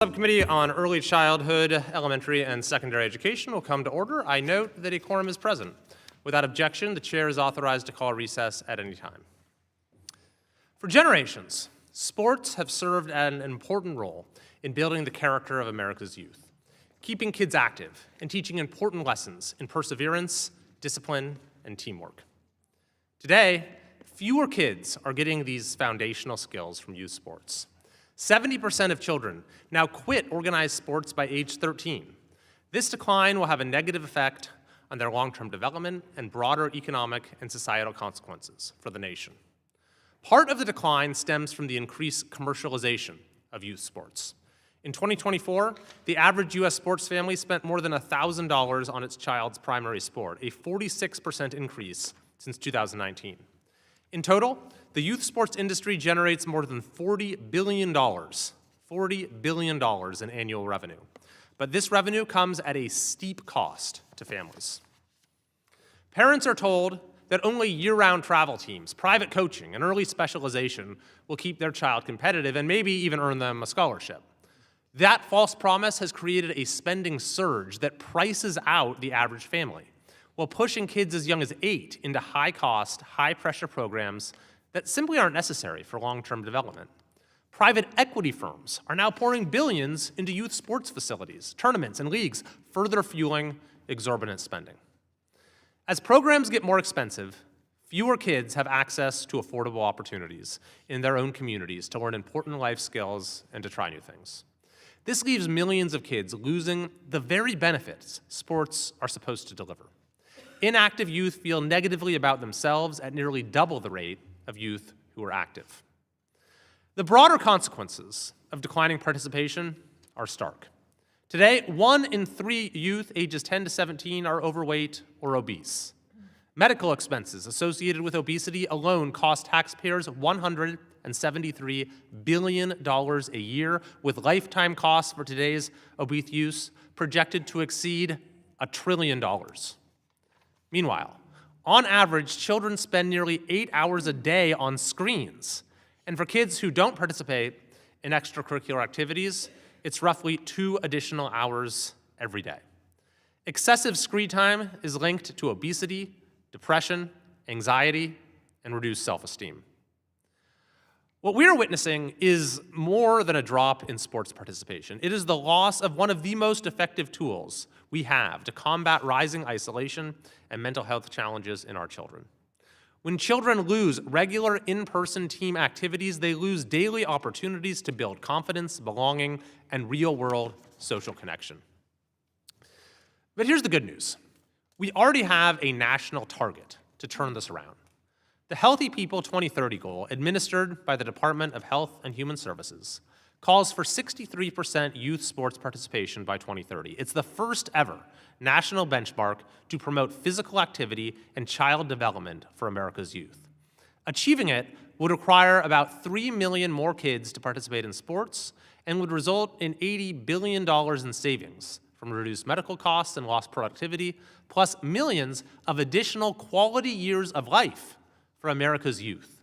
Subcommittee on Early Childhood, Elementary, and Secondary Education will come to order. I note that a quorum is present. Without objection, the chair is authorized to call recess at any time. For generations, sports have served an important role in building the character of America's youth, keeping kids active and teaching important lessons in perseverance, discipline, and teamwork. Today, fewer kids are getting these foundational skills from youth sports. 70% of children now quit organized sports by age 13. This decline will have a negative effect on their long-term development and broader economic and societal consequences for the nation. Part of the decline stems from the increased commercialization of youth sports. In 2024, the average U.S. sports family spent more than $1,000 on its child's primary sport, a 46% increase since 2019. In total, the youth sports industry generates more than $40 billion in annual revenue. But this revenue comes at a steep cost to families. Parents are told that only year-round travel teams, private coaching, and early specialization will keep their child competitive and maybe even earn them a scholarship. That false promise has created a spending surge that prices out the average family, while pushing kids as young as 8 into high-cost, high-pressure programs that simply aren't necessary for long-term development. Private equity firms are now pouring billions into youth sports facilities, tournaments, and leagues, further fueling exorbitant spending. As programs get more expensive, fewer kids have access to affordable opportunities in their own communities to learn important life skills and to try new things. This leaves millions of kids losing the very benefits sports are supposed to deliver. Inactive youth feel negatively about themselves at nearly double the rate of youth who are active. The broader consequences of declining participation are stark. Today, 1 in 3 youth ages 10 to 17 are overweight or obese. Medical expenses associated with obesity alone cost taxpayers $173 billion a year, with lifetime costs for today's obese youth projected to exceed $1 trillion. Meanwhile, on average, children spend nearly 8 hours a day on screens. And for kids who don't participate in extracurricular activities, it's roughly 2 additional hours every day. Excessive screen time is linked to obesity, depression, anxiety, and reduced self-esteem. What we are witnessing is more than a drop in sports participation. It is the loss of one of the most effective tools we have to combat rising isolation and mental health challenges in our children. When children lose regular in-person team activities, they lose daily opportunities to build confidence, belonging, and real-world social connection. But here's the good news. We already have a national target to turn this around. The Healthy People 2030 goal, administered by the Department of Health and Human Services, calls for 63% youth sports participation by 2030. It's the first ever national benchmark to promote physical activity and child development for America's youth. Achieving it would require about 3 million more kids to participate in sports and would result in $80 billion in savings from reduced medical costs and lost productivity, plus millions of additional quality years of life for America's youth.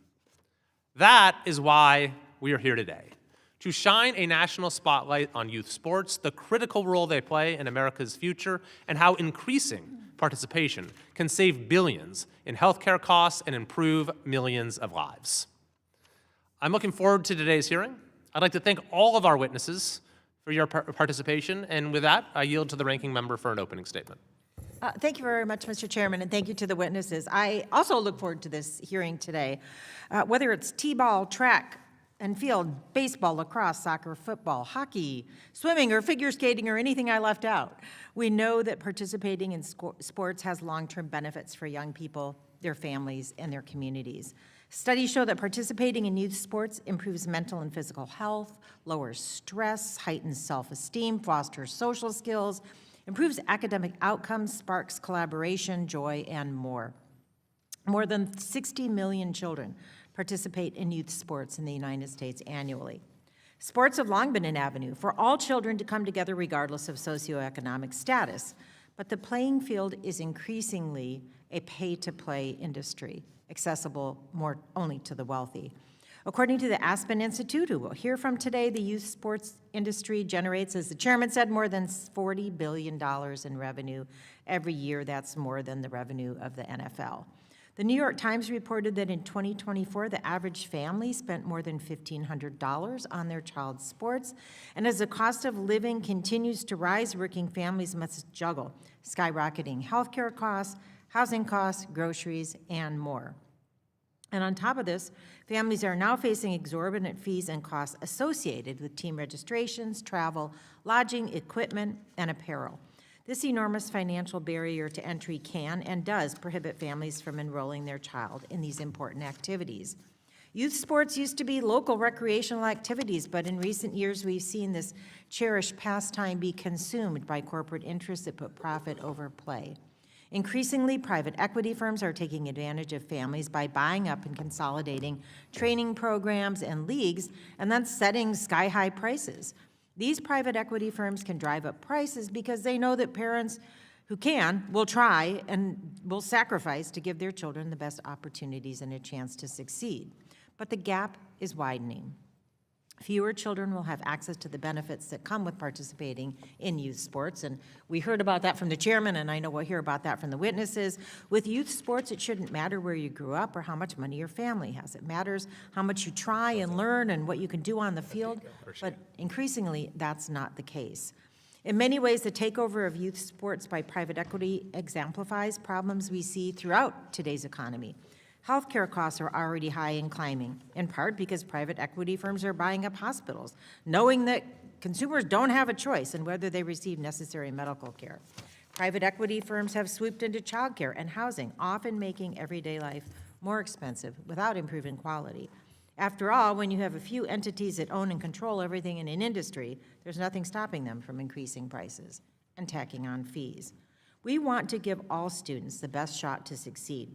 That is why we are here today, to shine a national spotlight on youth sports, the critical role they play in America's future, and how increasing participation can save billions in healthcare costs and improve millions of lives. I'm looking forward to today's hearing. I'd like to thank all of our witnesses for your participation, and with that, I yield to the ranking member for an opening statement. Thank you very much, Mr. Chairman, and thank you to the witnesses. I also look forward to this hearing today. Whether it's t-ball, track and field, baseball, lacrosse, soccer, football, hockey, swimming, or figure skating, or anything I left out, we know that participating in sports has long-term benefits for young people, their families, and their communities. Studies show that participating in youth sports improves mental and physical health, lowers stress, heightens self-esteem, fosters social skills, improves academic outcomes, sparks collaboration, joy, and more. More than 60 million children participate in youth sports in the United States annually. Sports have long been an avenue for all children to come together regardless of socioeconomic status, but the playing field is increasingly a pay-to-play industry, accessible more only to the wealthy. According to the Aspen Institute, who we'll hear from today, the youth sports industry generates, as the chairman said, more than $40 billion in revenue every year. That's more than the revenue of the NFL. The New York Times reported that in 2024, the average family spent more than $1,500 on their child's sports. And as the cost of living continues to rise, working families must juggle skyrocketing healthcare costs, housing costs, groceries, and more. And on top of this, families are now facing exorbitant fees and costs associated with team registrations, travel, lodging, equipment, and apparel. This enormous financial barrier to entry can and does prohibit families from enrolling their child in these important activities. Youth sports used to be local recreational activities, but in recent years we've seen this cherished pastime be consumed by corporate interests that put profit over play. Increasingly, private equity firms are taking advantage of families by buying up and consolidating training programs and leagues and then setting sky-high prices. These private equity firms can drive up prices because they know that parents who can will try and will sacrifice to give their children the best opportunities and a chance to succeed. But the gap is widening. Fewer children will have access to the benefits that come with participating in youth sports, and we heard about that from the chairman, and I know we'll hear about that from the witnesses. With youth sports, it shouldn't matter where you grew up or how much money your family has. It matters how much you try and learn and what you can do on the field, but increasingly, that's not the case. In many ways, the takeover of youth sports by private equity exemplifies problems we see throughout today's economy. Healthcare costs are already high and climbing, in part because private equity firms are buying up hospitals, knowing that consumers don't have a choice in whether they receive necessary medical care. Private equity firms have swooped into childcare and housing, often making everyday life more expensive without improving quality. After all, when you have a few entities that own and control everything in an industry, there's nothing stopping them from increasing prices and tacking on fees. We want to give all students the best shot to succeed.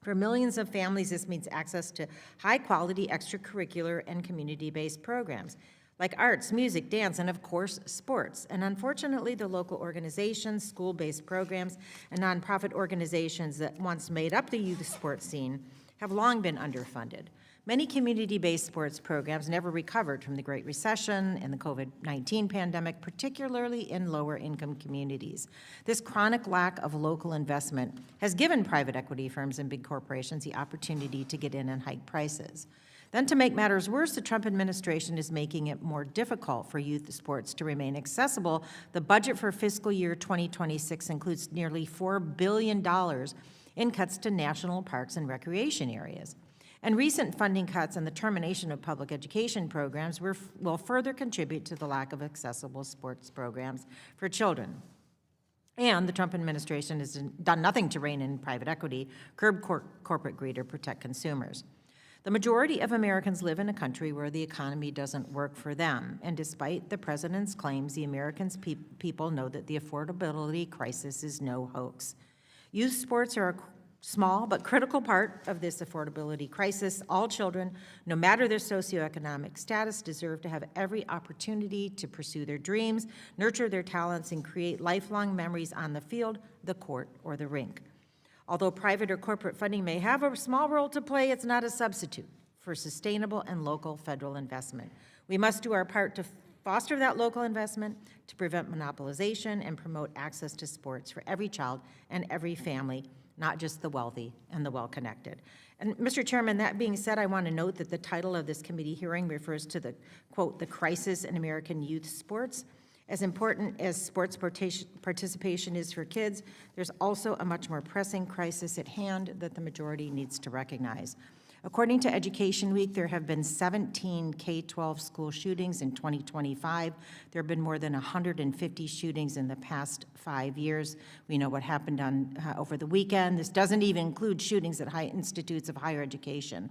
For millions of families, this means access to high-quality extracurricular and community-based programs like arts, music, dance, and of course, sports. And unfortunately, the local organizations, school-based programs, and nonprofit organizations that once made up the youth sports scene have long been underfunded. Many community-based sports programs never recovered from the Great Recession and the COVID-19 pandemic, particularly in lower-income communities. This chronic lack of local investment has given private equity firms and big corporations the opportunity to get in and hike prices. Then, to make matters worse, the Trump administration is making it more difficult for youth sports to remain accessible. The budget for fiscal year 2026 includes nearly $4 billion in cuts to national parks and recreation areas. And recent funding cuts and the termination of public education programs will further contribute to the lack of accessible sports programs for children. And the Trump administration has done nothing to rein in private equity, curb corporate greed, or protect consumers. The majority of Americans live in a country where the economy doesn't work for them. And despite the president's claims, the American people know that the affordability crisis is no hoax. Youth sports are a small but critical part of this affordability crisis. All children, no matter their socioeconomic status, deserve to have every opportunity to pursue their dreams, nurture their talents, and create lifelong memories on the field, the court, or the rink. Although private or corporate funding may have a small role to play, it's not a substitute for sustainable and local federal investment. We must do our part to foster that local investment, to prevent monopolization, and promote access to sports for every child and every family, not just the wealthy and the well-connected. And Mr. Chairman, that being said, I want to note that the title of this committee hearing refers to the, quote, the crisis in American youth sports. As important as sports participation is for kids, there's also a much more pressing crisis at hand that the majority needs to recognize. According to Education Week, there have been 17 K-12 school shootings in 2025. There have been more than 150 shootings in the past 5 years. We know what happened over the weekend. This doesn't even include shootings at high institutes of higher education.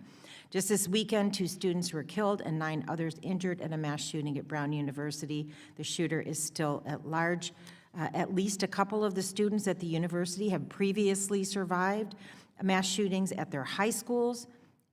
Just this weekend, 2 students were killed and 9 others injured at a mass shooting at Brown University. The shooter is still at large. At least a couple of the students at the university have previously survived mass shootings at their high schools.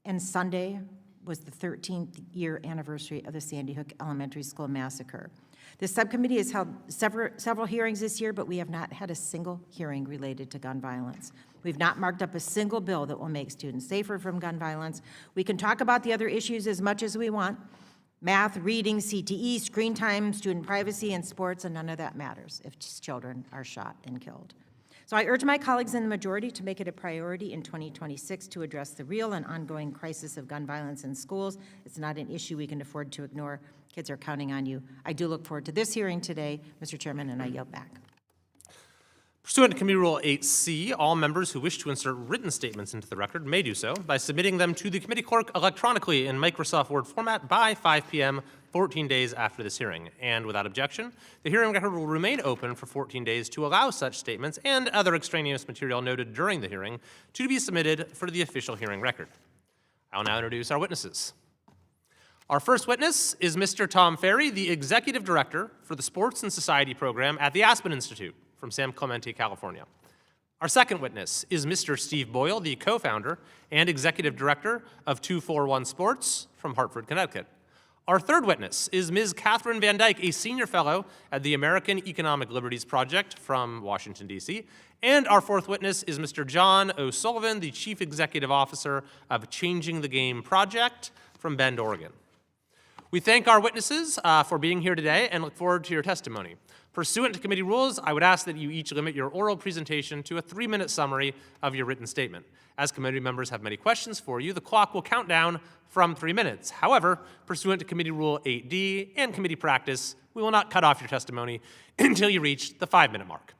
And Sunday was the 13th year anniversary of the Sandy Hook Elementary School massacre. The subcommittee has held several hearings this year, but we have not had a single hearing related to gun violence. We've not marked up a single bill that will make students safer from gun violence. We can talk about the other issues as much as we want: math, reading, CTE, screen time, student privacy, and sports, and none of that matters if children are shot and killed. So I urge my colleagues in the majority to make it a priority in 2026 to address the real and ongoing crisis of gun violence in schools. It's not an issue we can afford to ignore. Kids are counting on you. I do look forward to this hearing today, Mr. Chairman, and I yield back. Pursuant to Committee Rule 8C, all members who wish to insert written statements into the record may do so by submitting them to the committee clerk electronically in Microsoft Word format by 5 p.m. 14 days after this hearing. And without objection, the hearing record will remain open for 14 days to allow such statements and other extraneous material noted during the hearing to be submitted for the official hearing record. I will now introduce our witnesses. Our first witness is Mr. Tom Farrey, the Executive Director for the Sports and Society Program at the Aspen Institute from San Clemente, California. Our second witness is Mr. Steve Boyle, the co-founder and Executive Director of 241 Sports from Hartford, Connecticut. Our third witness is Ms. Katherine Van Dyke, a Senior Fellow at the American Economic Liberties Project from Washington, D.C. And our fourth witness is Mr. John O'Sullivan, the Chief Executive Officer of Changing the Game Project from Bend, Oregon. We thank our witnesses for being here today and look forward to your testimony. Pursuant to committee rules, I would ask that you each limit your oral presentation to a 3-minute summary of your written statement. As committee members have many questions for you, the clock will count down from 3 minutes. However, pursuant to Committee Rule 8D and committee practice, we will not cut off your testimony until you reach the 5-minute mark.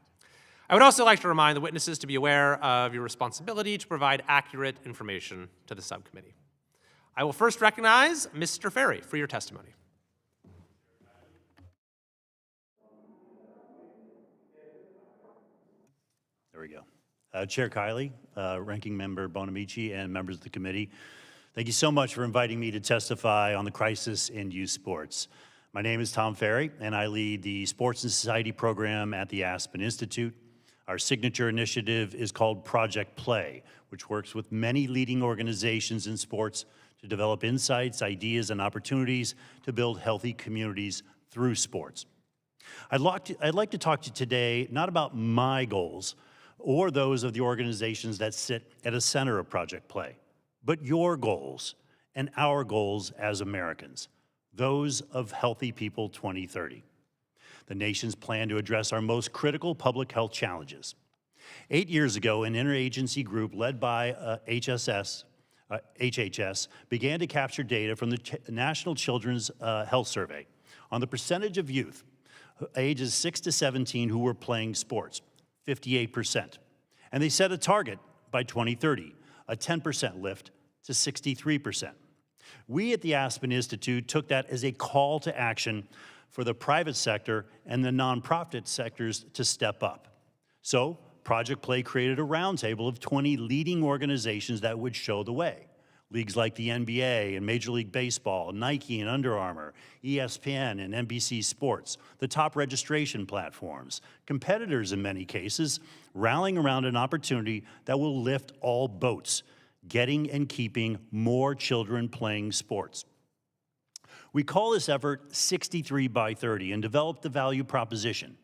I would also like to remind the witnesses to be aware of your responsibility to provide accurate information to the subcommittee. I will first recognize Mr. Farrey for your testimony. There we go. Chair Kiley, Ranking Member Bonamici, and members of the committee, thank you so much for inviting me to testify on the crisis in youth sports. My name is Tom Farrey, and I lead the Sports and Society program at the Aspen Institute. Our signature initiative is called Project Play, which works with many leading organizations in sports to develop insights, ideas, and opportunities to build healthy communities through sports. I'd like to talk to you today not about my goals or those of the organizations that sit at the center of Project Play, but your goals and our goals as Americans, those of Healthy People 2030, the nation's plan to address our most critical public health challenges. 8 years ago, an interagency group led by HHS began to capture data from the National Children's Health Survey on the percentage of youth ages 6 to 17 who were playing sports, 58%. And they set a target by 2030, a 10% lift to 63%. We at the Aspen Institute took that as a call to action for the private sector and the nonprofit sectors to step up. So Project Play created a roundtable of 20 leading organizations that would show the way. Leagues like the NBA and Major League Baseball, Nike and Under Armour, ESPN and NBC Sports, the top registration platforms, competitors in many cases, rallying around an opportunity that will lift all boats, getting and keeping more children playing sports. We call this effort 63 by 30 and developed the value proposition.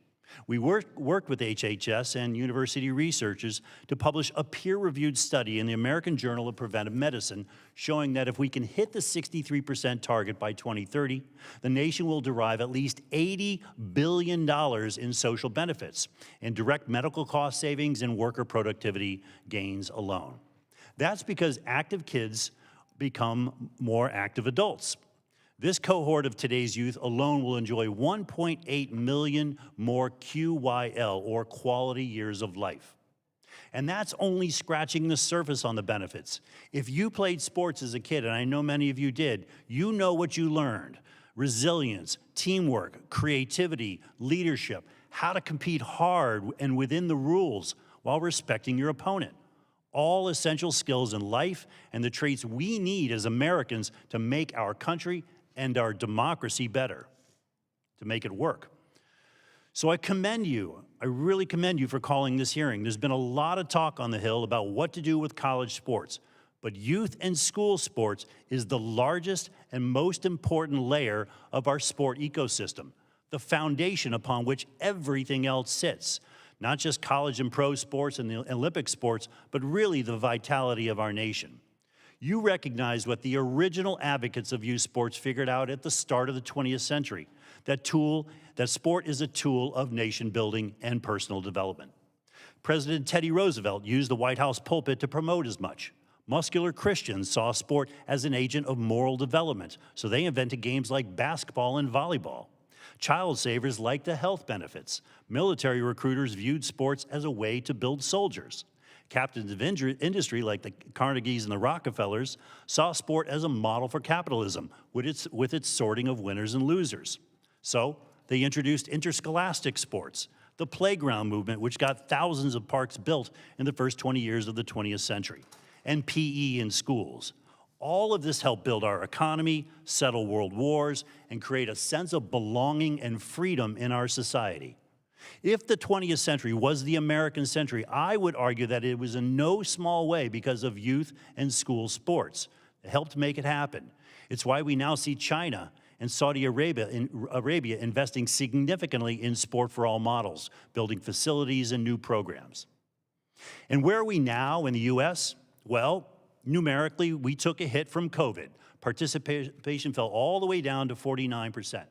We worked with HHS and university researchers to publish a peer-reviewed study in the American Journal of Preventive Medicine showing that if we can hit the 63% target by 2030, the nation will derive at least $80 billion in social benefits, in direct medical cost savings and worker productivity gains alone. That's because active kids become more active adults. This cohort of today's youth alone will enjoy 1.8 million more QYL, or quality years of life. And that's only scratching the surface on the benefits. If you played sports as a kid, and I know many of you did, you know what you learned: resilience, teamwork, creativity, leadership, how to compete hard and within the rules while respecting your opponent. All essential skills in life and the traits we need as Americans to make our country and our democracy better, to make it work. So I commend you, I really commend you for calling this hearing. There's been a lot of talk on the Hill about what to do with college sports, but youth and school sports is the largest and most important layer of our sport ecosystem. the foundation upon which everything else sits. Not just college and pro sports and the Olympic sports, but really the vitality of our nation. You recognize what the original advocates of youth sports figured out at the start of the 20th century, that sport is a tool of nation building and personal development. President Teddy Roosevelt used the White House pulpit to promote as much. Muscular Christians saw sport as an agent of moral development, so they invented games like basketball and volleyball. Child savers liked the health benefits. Military recruiters viewed sports as a way to build soldiers. Captains of industry like the Carnegies and the Rockefellers saw sport as a model for capitalism with its sorting of winners and losers. So they introduced interscholastic sports, the playground movement, which got thousands of parks built in the first 20 years of the 20th century, and PE in schools. All of this helped build our economy, settle world wars, and create a sense of belonging and freedom in our society. If the 20th century was the American century, I would argue that it was in no small way because of youth and school sports. It helped make it happen. It's why we now see China and Saudi Arabia investing significantly in sport for all models, building facilities and new programs. And where are we now in the U.S.? Well, numerically, we took a hit from COVID. Participation fell all the way down to 49%.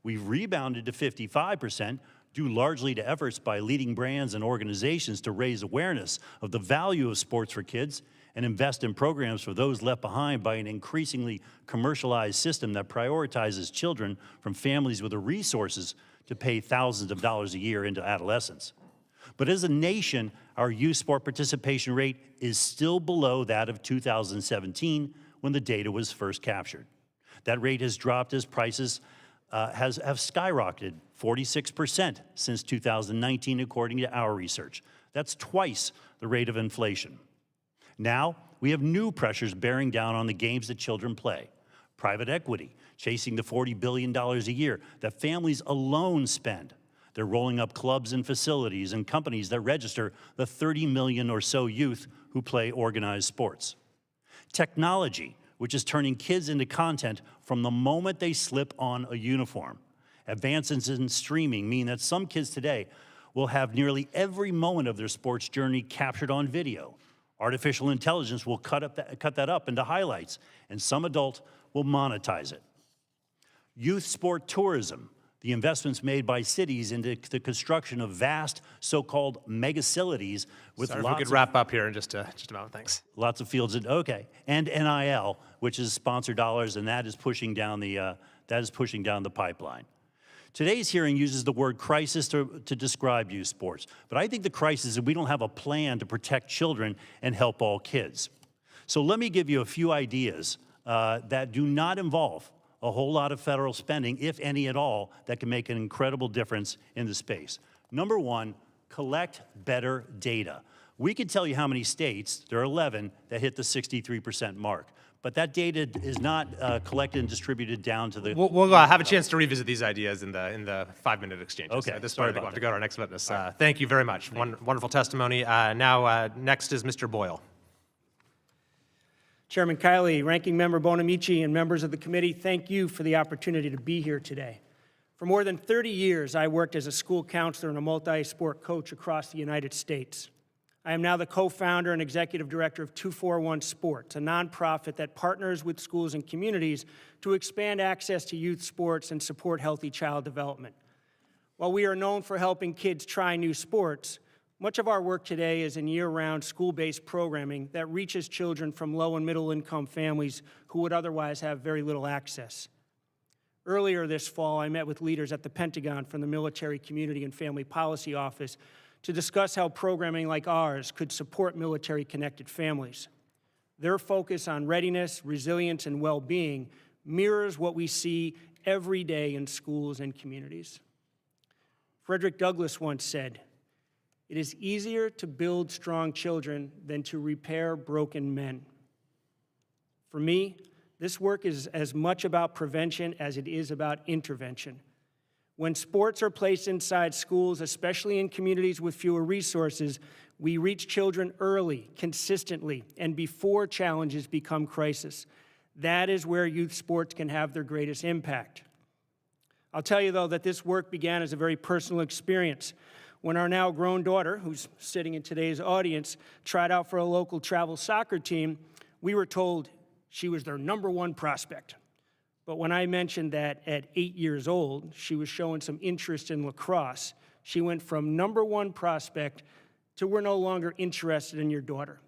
We've rebounded to 55%, due largely to efforts by leading brands and organizations to raise awareness of the value of sports for kids and invest in programs for those left behind by an increasingly commercialized system that prioritizes children from families with the resources to pay thousands of dollars a year into adolescence. But as a nation, our youth sport participation rate is still below that of 2017 when the data was first captured. That rate has dropped as prices have skyrocketed 46% since 2019, according to our research. That's twice the rate of inflation. Now, we have new pressures bearing down on the games that children play. Private equity, chasing the $40 billion a year that families alone spend. They're rolling up clubs and facilities and companies that register the 30 million or so youth who play organized sports. Technology, which is turning kids into content from the moment they slip on a uniform. Advances in streaming mean that some kids today will have nearly every moment of their sports journey captured on video. Artificial intelligence will cut that up into highlights, and some adult will monetize it. Youth sport tourism, the investments made by cities into the construction of vast so-called megacilities with Sorry, if we could wrap up here in just a moment, thanks. Lots of fields, okay. And NIL, which is sponsor dollars, and that is pushing down the pipeline. Today's hearing uses the word crisis to describe youth sports, but I think the crisis is that we don't have a plan to protect children and help all kids. So let me give you a few ideas that do not involve a whole lot of federal spending, if any at all, that can make an incredible difference in the space. Number one, collect better data. We can tell you how many states, there are 11, that hit the 63% mark. But that data is not collected and distributed down to the... We'll have a chance to revisit these ideas in the 5-minute exchanges. Okay, At this sorry point, I think we'll about have to go to our next witness. Thank you very much. Wonderful testimony. Next is Mr. Boyle. Chairman Kiley, Ranking Member Bonamici, and members of the committee, thank you for the opportunity to be here today. For more than 30 years, I worked as a school counselor and a multi-sport coach across the United States. I am now the co-founder and executive director of 241 Sports, a nonprofit that partners with schools and communities to expand access to youth sports and support healthy child development. While we are known for helping kids try new sports, much of our work today is in year-round school-based programming that reaches children from low and middle-income families who would otherwise have very little access. Earlier this fall, I met with leaders at the Pentagon from the Military Community and Family Policy Office to discuss how programming like ours could support military-connected families. Their focus on readiness, resilience, and well-being mirrors what we see every day in schools and communities. Frederick Douglass once said, "It is easier to build strong children than to repair broken men." For me, this work is as much about prevention as it is about intervention. When sports are placed inside schools, especially in communities with fewer resources, we reach children early, consistently, and before challenges become crisis. That is where youth sports can have their greatest impact. I'll tell you, though, that this work began as a very personal experience. When our now grown daughter, who's sitting in today's audience, tried out for a local travel soccer team, we were told she was their #1 prospect. But when I mentioned that at 8 years old, she was showing some interest in lacrosse, she went from #1 prospect to we're no longer interested in your daughter.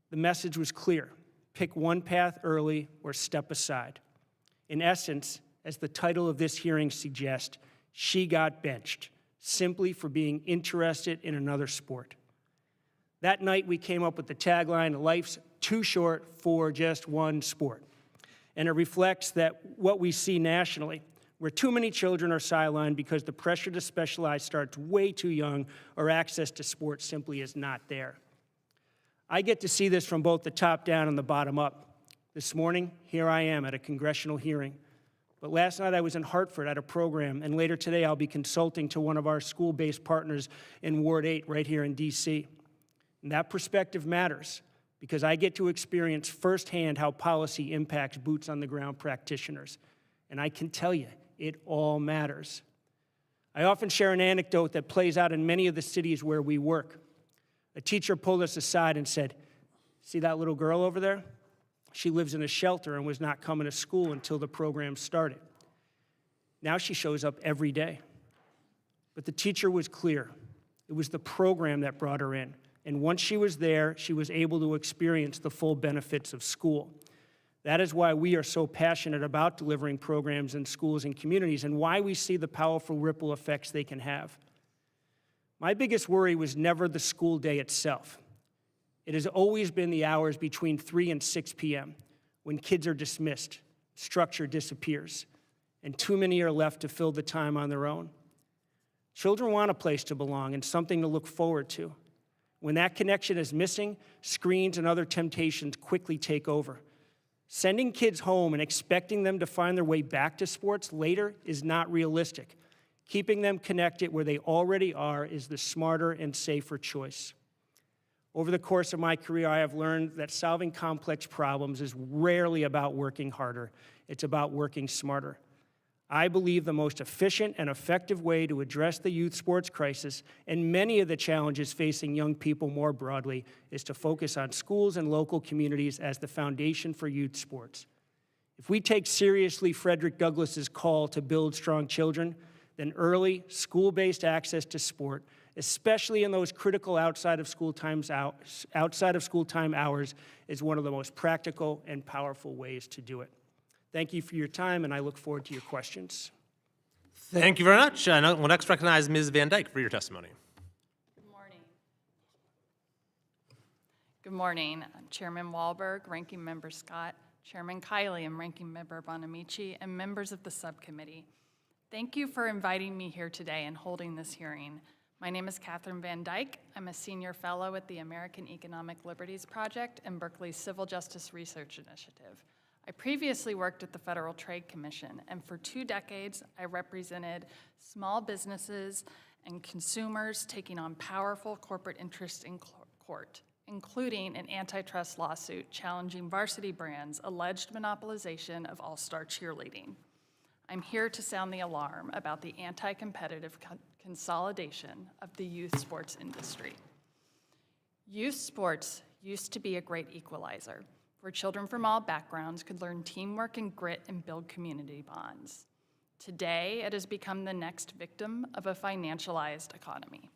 The message was clear. Pick one path early or step aside. In essence, as the title of this hearing suggests, she got benched simply for being interested in another sport. That night, we came up with the tagline, "Life's too short for just one sport." And it reflects that what we see nationally, where too many children are sidelined because the pressure to specialize starts way too young or access to sports simply is not there. I get to see this from both the top down and the bottom up. This morning, here I am at a congressional hearing. But last night I was in Hartford at a program, and later today I'll be consulting to one of our school-based partners in Ward 8 right here in D.C. And that perspective matters because I get to experience firsthand how policy impacts boots-on-the-ground practitioners. And I can tell you, it all matters. I often share an anecdote that plays out in many of the cities where we work. A teacher pulled us aside and said, "See that little girl over there? She lives in a shelter and was not coming to school until the program started. Now she shows up every day." But the teacher was clear. It was the program that brought her in. And once she was there, she was able to experience the full benefits of school. That is why we are so passionate about delivering programs in schools and communities and why we see the powerful ripple effects they can have. My biggest worry was never the school day itself. It has always been the hours between 3 and 6 p.m. when kids are dismissed, structure disappears, and too many are left to fill the time on their own. Children want a place to belong and something to look forward to. When that connection is missing, screens and other temptations quickly take over. Sending kids home and expecting them to find their way back to sports later is not realistic. Keeping them connected where they already are is the smarter and safer choice. Over the course of my career, I have learned that solving complex problems is rarely about working harder. It's about working smarter. I believe the most efficient and effective way to address the youth sports crisis and many of the challenges facing young people more broadly is to focus on schools and local communities as the foundation for youth sports. If we take seriously Frederick Douglass's call to build strong children, then early, school-based access to sport, especially in those critical outside of school time hours, is one of the most practical and powerful ways to do it. Thank you for your time, and I look forward to your questions. Thank you very much. And we'll next recognize Ms. Van Dyck for your testimony. Good morning. Good morning. I'm Chairman Wahlberg, Ranking Member Scott, Chairman Kiley, and Ranking Member Bonamici, and members of the subcommittee. Thank you for inviting me here today and holding this hearing. My name is Katherine Van Dyck. I'm a senior fellow at the American Economic Liberties Project and Berkeley's Civil Justice Research Initiative. I previously worked at the Federal Trade Commission, and for 2 decades, I represented small businesses and consumers taking on powerful corporate interests in court, including an antitrust lawsuit challenging Varsity Brand's alleged monopolization of all-star cheerleading. I'm here to sound the alarm about the anti-competitive consolidation of the youth sports industry. Youth sports used to be a great equalizer, where children from all backgrounds could learn teamwork and grit and build community bonds. Today, it has become the next victim of a financialized economy.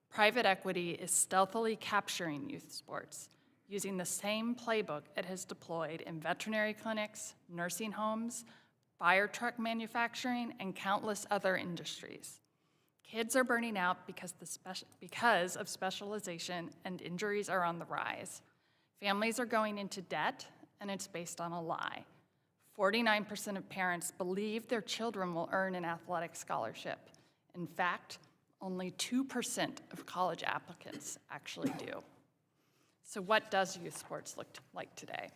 Private equity is stealthily capturing youth sports, using the same playbook it has deployed in veterinary clinics, nursing homes, fire truck manufacturing, and countless other industries. Kids are burning out because of specialization, and injuries are on the rise. Families are going into debt, and it's based on a lie. 49% of parents believe their children will earn an athletic scholarship. In fact, only 2% of college applicants actually do. So what does youth sports look like today?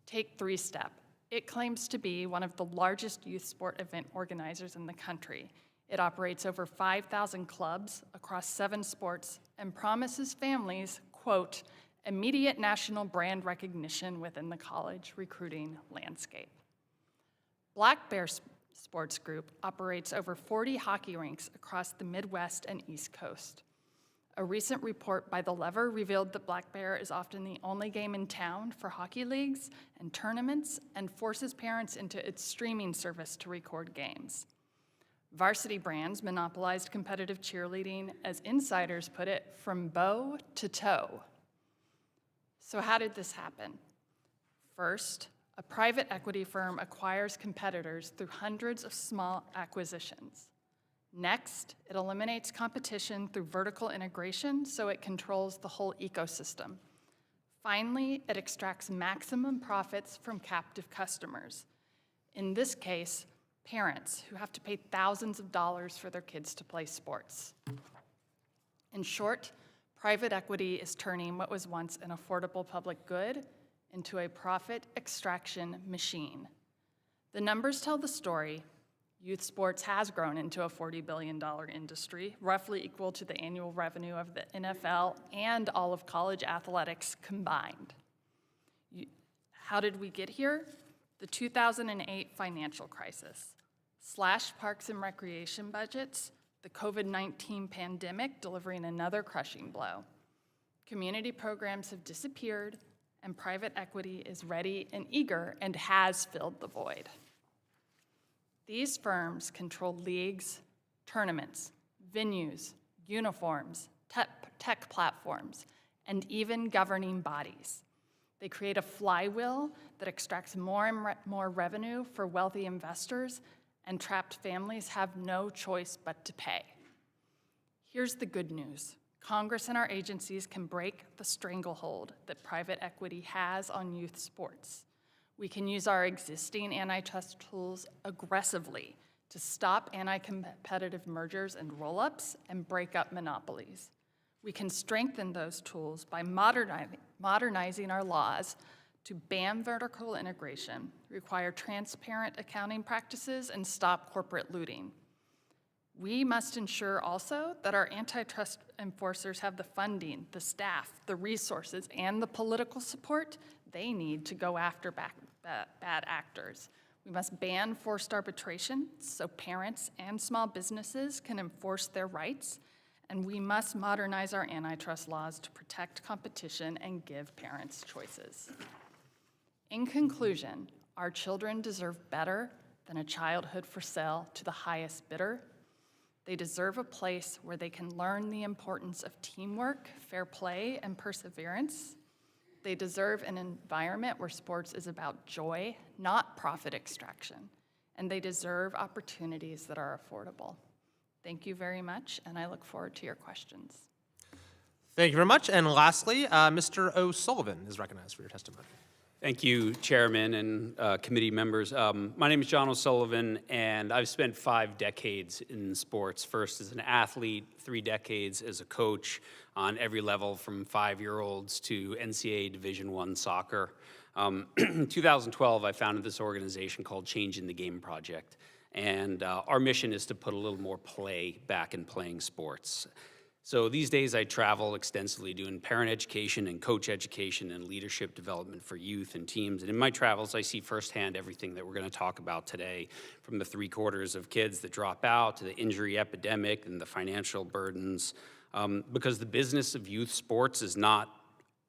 Take 3-Step. It claims to be one of the largest youth sport event organizers in the country. It operates over 5,000 clubs across 7 sports and promises families, quote, immediate national brand recognition within the college recruiting landscape. Black Bear Sports Group operates over 40 hockey rinks across the Midwest and East Coast. A recent report by The Lever revealed that Black Bear is often the only game in town for hockey leagues and tournaments and forces parents into its streaming service to record games. Varsity Brands monopolized competitive cheerleading, as insiders put it, from bow to toe. So how did this happen? First, a private equity firm acquires competitors through hundreds of small acquisitions. Next, it eliminates competition through vertical integration so it controls the whole ecosystem. Finally, it extracts maximum profits from captive customers. In this case, parents who have to pay thousands of dollars for their kids to play sports. In short, private equity is turning what was once an affordable public good into a profit extraction machine. The numbers tell the story. Youth sports has grown into a $40 billion industry, roughly equal to the annual revenue of the NFL and all of college athletics combined. How did we get here? The 2008 financial crisis, slashed parks and recreation budgets, the COVID-19 pandemic delivering another crushing blow. Community programs have disappeared, and private equity is ready and eager and has filled the void. These firms control leagues, tournaments, venues, uniforms, tech platforms, and even governing bodies. They create a flywheel that extracts more and more revenue for wealthy investors, and trapped families have no choice but to pay. Here's the good news. Congress and our agencies can break the stranglehold that private equity has on youth sports. We can use our existing antitrust tools aggressively to stop anti-competitive mergers and roll-ups and break up monopolies. We can strengthen those tools by modernizing our laws to ban vertical integration, require transparent accounting practices, and stop corporate looting. We must ensure also that our antitrust enforcers have the funding, the staff, the resources, and the political support they need to go after bad actors. We must ban forced arbitration so parents and small businesses can enforce their rights, and we must modernize our antitrust laws to protect competition and give parents choices. In conclusion, our children deserve better than a childhood for sale to the highest bidder. They deserve a place where they can learn the importance of teamwork, fair play, and perseverance. They deserve an environment where sports is about joy, not profit extraction. And they deserve opportunities that are affordable. Thank you very much, and I look forward to your questions. Thank you very much. And lastly, Mr. O'Sullivan is recognized for your testimony. Thank you, Chairman and committee members. My name is John O'Sullivan, and I've spent 5 decades in sports, first as an athlete, 3 decades as a coach on every level from 5-year-olds to NCAA Division I soccer. In 2012, I founded this organization called Changing the Game Project, and our mission is to put a little more play back in playing sports. So these days I travel extensively doing parent education and coach education and leadership development for youth and teams. And in my travels, I see firsthand everything that we're going to talk about today, from the 3/4 of kids that drop out to the injury epidemic and the financial burdens, because the business of youth sports is not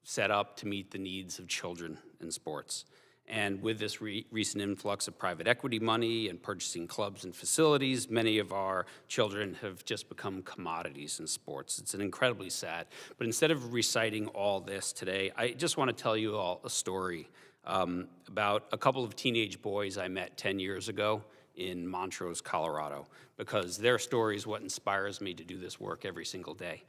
set up to meet the needs of children in sports. And with this recent influx of private equity money and purchasing clubs and facilities, many of our children have just become commodities in sports. It's incredibly sad. But instead of reciting all this today, I just want to tell you all a story about a couple of teenage boys I met 10 years ago in Montrose, Colorado, because their story is what inspires me to do this work every single day.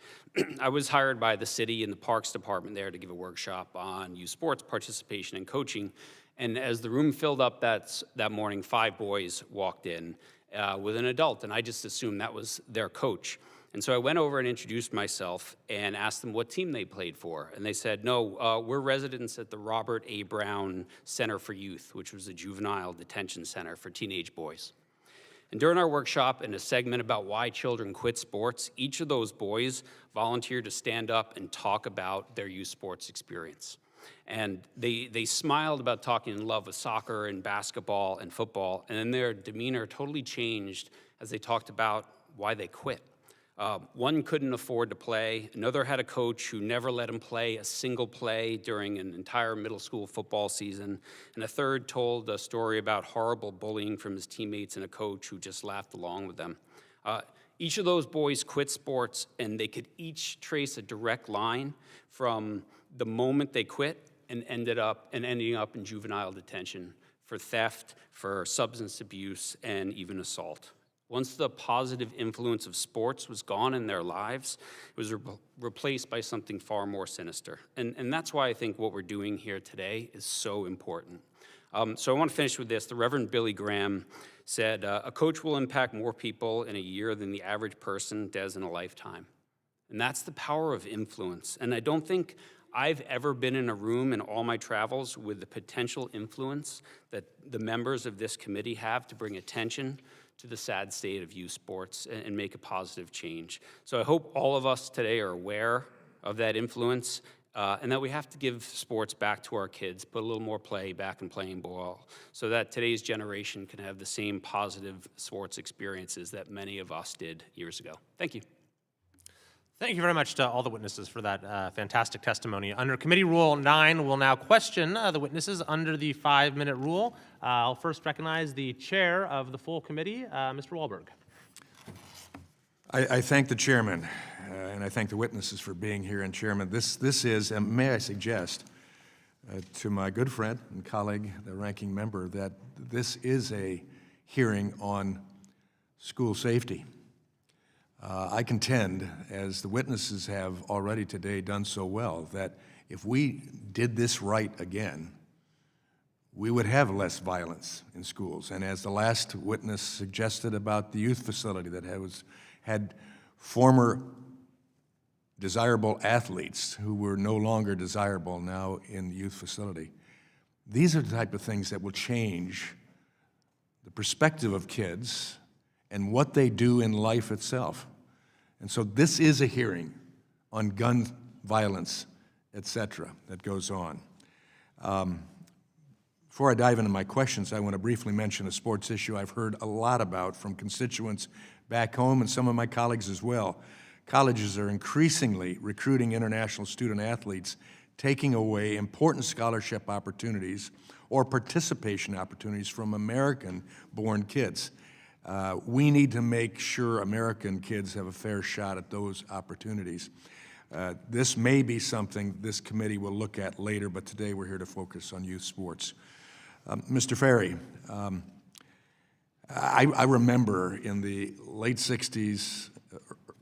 I was hired by the city and the Parks Department there to give a workshop on youth sports participation and coaching. And as the room filled up that morning, 5 boys walked in with an adult, and I just assumed that was their coach. And so I went over and introduced myself and asked them what team they played for. And they said, no, we're residents at the Robert A. Brown Center for Youth, which was a juvenile detention center for teenage boys. And during our workshop, in a segment about why children quit sports, each of those boys volunteered to stand up and talk about their youth sports experience. And they smiled about talking in love with soccer and basketball and football, and then their demeanor totally changed as they talked about why they quit. One couldn't afford to play. Another had a coach who never let him play a single play during an entire middle school football season. And a third told a story about horrible bullying from his teammates and a coach who just laughed along with them. Each of those boys quit sports, and they could each trace a direct line from the moment they quit and ending up in juvenile detention for theft, for substance abuse, and even assault. Once the positive influence of sports was gone in their lives, it was replaced by something far more sinister. And that's why I think what we're doing here today is so important. So I want to finish with this. The Reverend Billy Graham said, a coach will impact more people in a year than the average person does in a lifetime. And that's the power of influence. And I don't think I've ever been in a room in all my travels with the potential influence that the members of this committee have to bring attention to the sad state of youth sports and make a positive change. So I hope all of us today are aware of that influence and that we have to give sports back to our kids, put a little more play back in playing ball, so that today's generation can have the same positive sports experiences that many of us did years ago. Thank you. Thank you very much to all the witnesses for that fantastic testimony. Under Committee Rule 9, we'll now question the witnesses under the 5-minute rule. I'll first recognize the chair of the full committee, Mr. Wahlberg. I thank the chairman, and I thank the witnesses for being here. And Chairman, this is, and may I suggest to my good friend and colleague, the ranking member, that this is a hearing on school safety. I contend, as the witnesses have already today done so well, that if we did this right again, we would have less violence in schools. And as the last witness suggested about the youth facility that had former desirable athletes who were no longer desirable now in the youth facility, these are the type of things that will change the perspective of kids and what they do in life itself. And so this is a hearing on gun violence, et cetera, that goes on. Before I dive into my questions, I want to briefly mention a sports issue I've heard a lot about from constituents back home and some of my colleagues as well. Colleges are increasingly recruiting international student athletes, taking away important scholarship opportunities or participation opportunities from American-born kids. We need to make sure American kids have a fair shot at those opportunities. This may be something this committee will look at later, but today we're here to focus on youth sports. Mr. Farrey, I remember in the late 60s,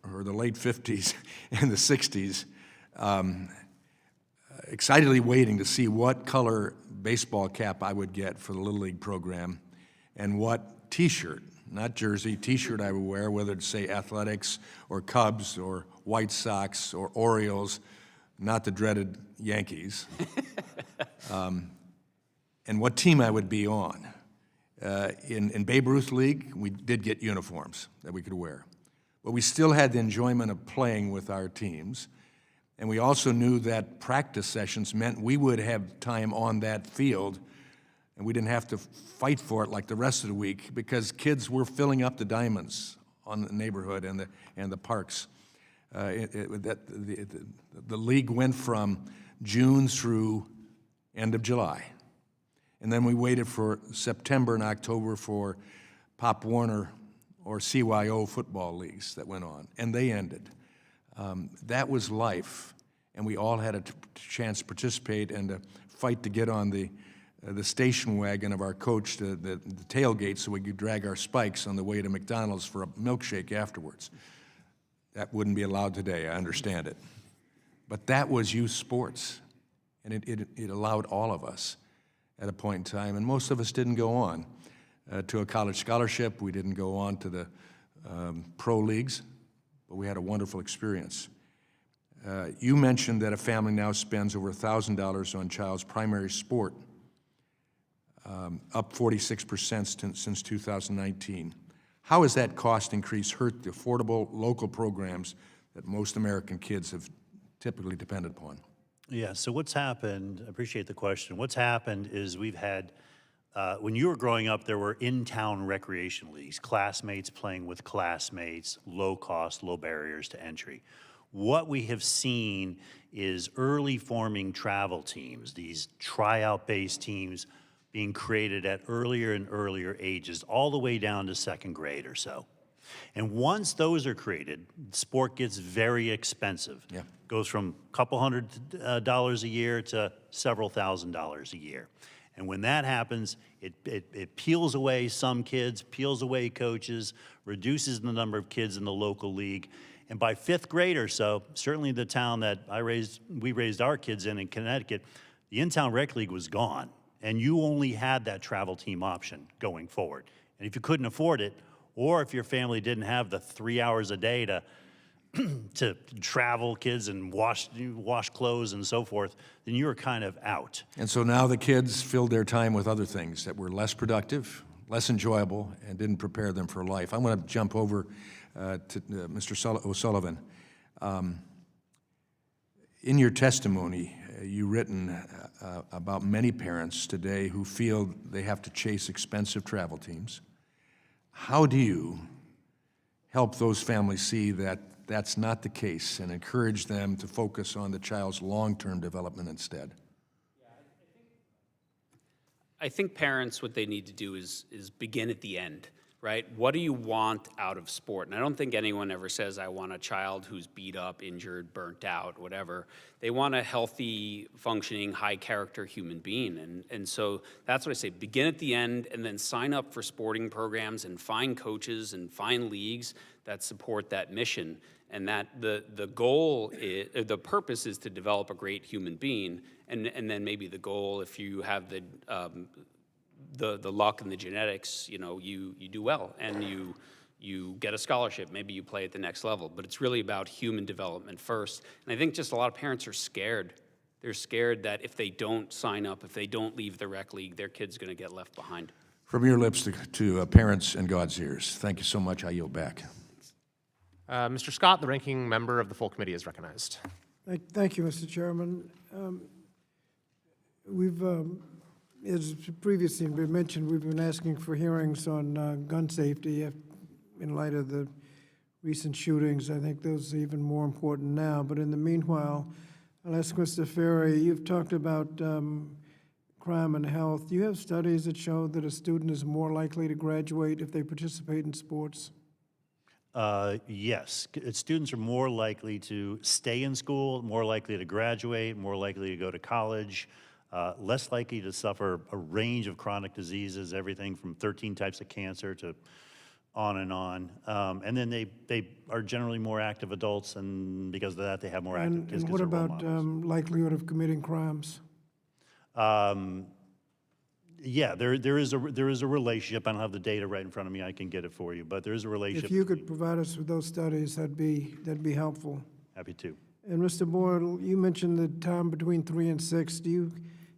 or the late 50s and the 60s, excitedly waiting to see what color baseball cap I would get for the Little League program and what T-shirt, not jersey, T-shirt I would wear, whether to say Athletics or Cubs or White Sox or Orioles, not the dreaded Yankees, and what team I would be on. In Babe Ruth League, we did get uniforms that we could wear, but we still had the enjoyment of playing with our teams, and we also knew that practice sessions meant we would have time on that field, and we didn't have to fight for it like the rest of the week because kids were filling up the diamonds on the neighborhood and the parks. The league went from June through end of July. And then we waited for September and October for Pop Warner or CYO football leagues that went on, and they ended. That was life, and we all had a chance to participate and to fight to get on the station wagon of our coach, the tailgate, so we could drag our spikes on the way to McDonald's for a milkshake afterwards. That wouldn't be allowed today, I understand it. But that was youth sports, and it allowed all of us at a point in time, and most of us didn't go on to a college scholarship. We didn't go on to the pro leagues, but we had a wonderful experience. You mentioned that a family now spends over $1,000 on child's primary sport, up 46% since 2019. How has that cost increase hurt the affordable local programs that most American kids have typically depended upon? Yeah, so what's happened, I appreciate the question. What's happened is we've had, when you were growing up, there were in-town recreation leagues, classmates playing with classmates, low cost, low barriers to entry. What we have seen is early forming travel teams, these tryout-based teams being created at earlier and earlier ages, all the way down to second grade or so. And once those are created, sport gets very expensive. Yeah. Goes from a couple $100 a year to several $1,000s a year. And when that happens, it peels away some kids, peels away coaches, reduces the number of kids in the local league. And by fifth grade or so, certainly the town that we raised our kids in Connecticut, the in-town rec league was gone. And you only had that travel team option going forward. And if you couldn't afford it, or if your family didn't have the 3 hours a day to travel kids and wash clothes and so forth, then you were kind of out. And so now the kids filled their time with other things that were less productive, less enjoyable, and didn't prepare them for life. I'm going to jump over to Mr. O'Sullivan. In your testimony, you've written about many parents today who feel they have to chase expensive travel teams. How do you help those families see that that's not the case and encourage them to focus on the child's long-term development instead? I think parents, what they need to do is begin at the end, right? What do you want out of sport? And I don't think anyone ever says, I want a child who's beat up, injured, burnt out, whatever. They want a healthy, functioning, high-character human being. And so that's what I say, begin at the end and then sign up for sporting programs and find coaches and find leagues that support that mission. And that the goal, the purpose is to develop a great human being. And then maybe the goal, if you have the luck and the genetics, you do well and you get a scholarship, maybe you play at the next level, but it's really about human development first. And I think just a lot of parents are scared. They're scared that if they don't sign up, if they don't leave the rec league, their kid's gonna get left behind. From your lips to parents and God's ears, thank you so much. I yield back. Mr. Scott, the ranking member of the full committee, is recognized. Thank you, Mr. Chairman. We've, as previously been mentioned, we've been asking for hearings on gun safety in light of the recent shootings. I think those are even more important now. But in the meanwhile, I'll ask Mr. Farrey, you've talked about crime and health. Do you have studies that show that a student is more likely to graduate if they participate in sports? Yes, students are more likely to stay in school, more likely to graduate, more likely to go to college, less likely to suffer a range of chronic diseases, everything from 13 types of cancer to on. And then they are generally more active adults, and because of that, they have more active kids. And what about likelihood of committing crimes? Yeah, there is a relationship. I don't have the data right in front of me. I can get it for you, but there is a relationship. If you could provide us with those studies, that'd be helpful. Happy to. And Mr. Boyle, you mentioned the time between 3 and 6. Do you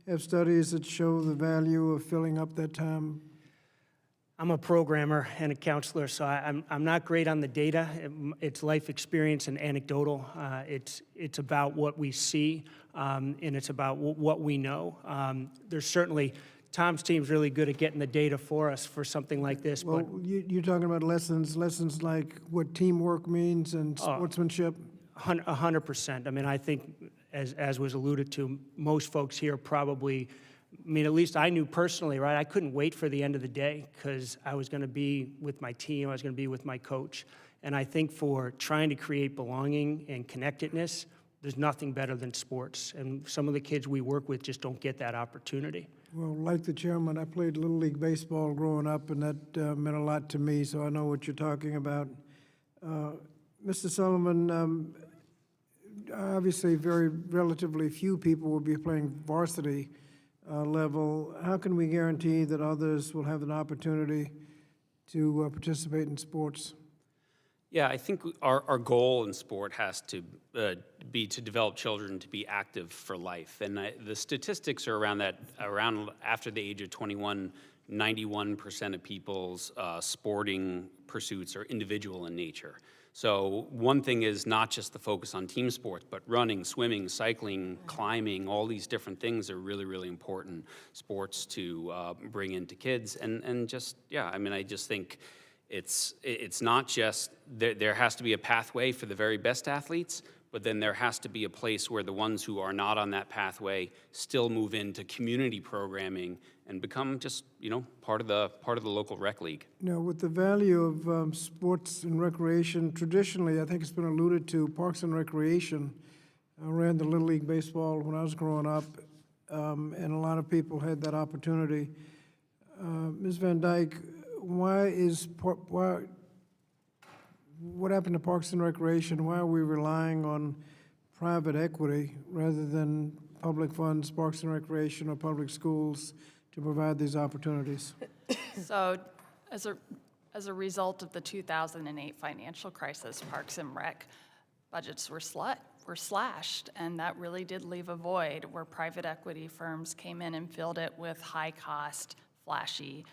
have studies that show the value of filling up that time? I'm a programmer and a counselor, so I'm not great on the data. It's life experience and anecdotal. It's about what we see, and it's about what we know. There's certainly Tom's team's really good at getting the data for us for something like this. Well, but you're talking about lessons like what teamwork means and sportsmanship? 100%. I mean, I think, as was alluded to, most folks here probably, I mean, at least I knew personally, right? I couldn't wait for the end of the day because I was going to be with my team, I was going to be with my coach. And I think for trying to create belonging and connectedness, there's nothing better than sports. And some of the kids we work with just don't get that opportunity. Well, like the chairman, I played Little League Baseball growing up, and that meant a lot to me, so I know what you're talking about. Mr. Sullivan, obviously relatively few people will be playing varsity level. How can we guarantee that others will have an opportunity to participate in sports? Yeah, I think our goal in sport has to be to develop children to be active for life. And the statistics are around after the age of 21, 91% of people's sporting pursuits are individual in nature. So one thing is not just the focus on team sports, but running, swimming, cycling, climbing, all these different things are really, really important sports to bring into kids. And just, yeah, I mean, I just think it's not just, there has to be a pathway for the very best athletes, but then there has to be a place where the ones who are not on that pathway still move into community programming and become just, you know, part of the local rec league. Now, with the value of sports and recreation, traditionally, I think it's been alluded to, Parks and Recreation. I ran the Little League Baseball when I was growing up, and a lot of people had that opportunity. Ms. Van Dyke, what happened to Parks and Recreation? Why are we relying on private equity rather than public funds, Parks and Recreation, or public schools to provide these opportunities? So as a result of the 2008 financial crisis, Parks and Rec budgets were slashed, and that really did leave a void where private equity firms came in and filled it with high-cost, flashy,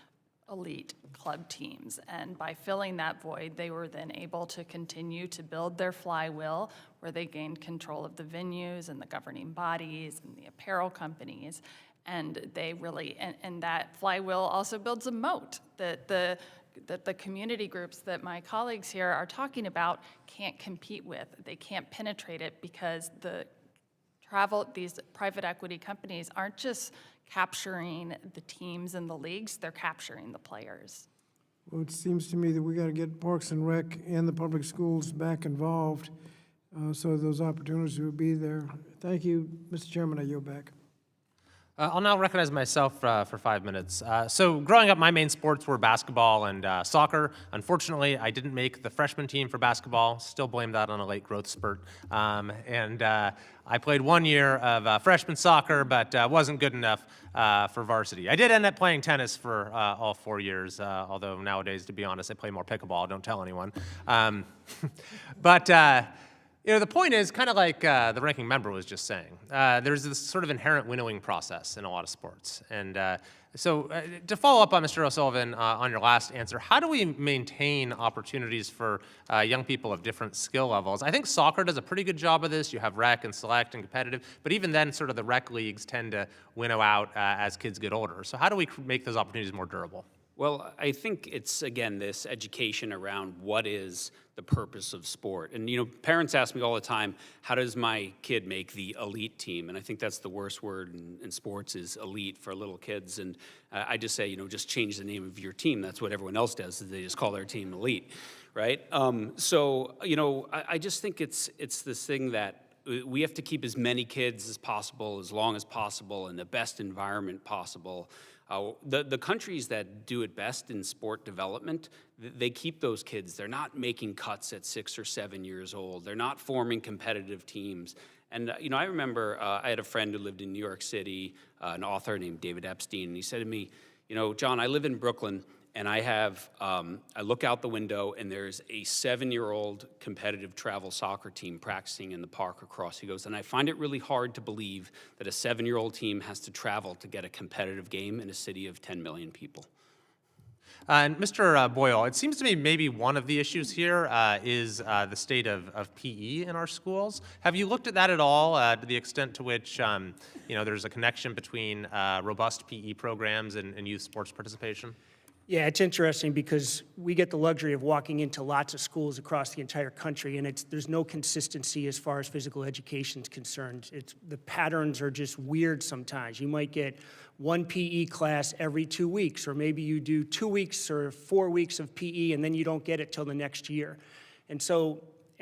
elite club teams. And by filling that void, they were then able to continue to build their flywheel, where they gained control of the venues and the governing bodies and the apparel companies. And they really, and that flywheel also builds a moat that the community groups that my colleagues here are talking about can't compete with. They can't penetrate it because these private equity companies aren't just capturing the teams and the leagues, they're capturing the players. Well, it seems to me that we got to get Parks and Rec and the public schools back involved, so those opportunities will be there. Thank you, Mr. Chairman. I yield back. I'll now recognize myself for 5 minutes. So growing up, my main sports were basketball and soccer. Unfortunately, I didn't make the freshman team for basketball. Still blame that on a late growth spurt. I played 1 year of freshman soccer, but wasn't good enough for varsity. I did end up playing tennis for all 4 years, although nowadays, to be honest, I play more pickleball. Don't tell anyone. You know, the point is, kind of like the ranking member was just saying, there's this sort of inherent winnowing process in a lot of sports. And so to follow up on Mr. O'Sullivan on your last answer, how do we maintain opportunities for young people of different skill levels? I think soccer does a pretty good job of this. You have rec and select and competitive, but even then, sort of the rec leagues tend to winnow out as kids get older. So how do we make those opportunities more durable? Well, I think it's, again, this education around what is the purpose of sport. And, you know, parents ask me all the time, how does my kid make the elite team? And I think that's the worst word in sports is elite for little kids. And I just say, you know, just change the name of your team. That's what everyone else does, is they just call their team elite, right? So, you know, I just think it's this thing that we have to keep as many kids as possible, as long as possible, in the best environment possible. The countries that do it best in sport development, they keep those kids. They're not making cuts at 6 or 7 years old. They're not forming competitive teams. And, you know, I remember I had a friend who lived in New York City, an author named David Epstein, and he said to me, you know, John, I live in Brooklyn, and I look out the window, and there's a 7-year-old competitive travel soccer team practicing in the park across. He goes, and I find it really hard to believe that a 7-year-old team has to travel to get a competitive game in a city of 10 million people. And Mr. Boyle, it seems to me maybe one of the issues here is the state of PE in our schools. Have you looked at that at all, to the extent to which you know, there's a connection between robust PE programs and youth sports participation? Yeah, it's interesting because we get the luxury of walking into lots of schools across the entire country, and there's no consistency as far as physical education is concerned. The patterns are just weird sometimes. You might get one PE class every 2 weeks, or maybe you do 2 weeks or 4 weeks of PE, and then you don't get it till the next year. And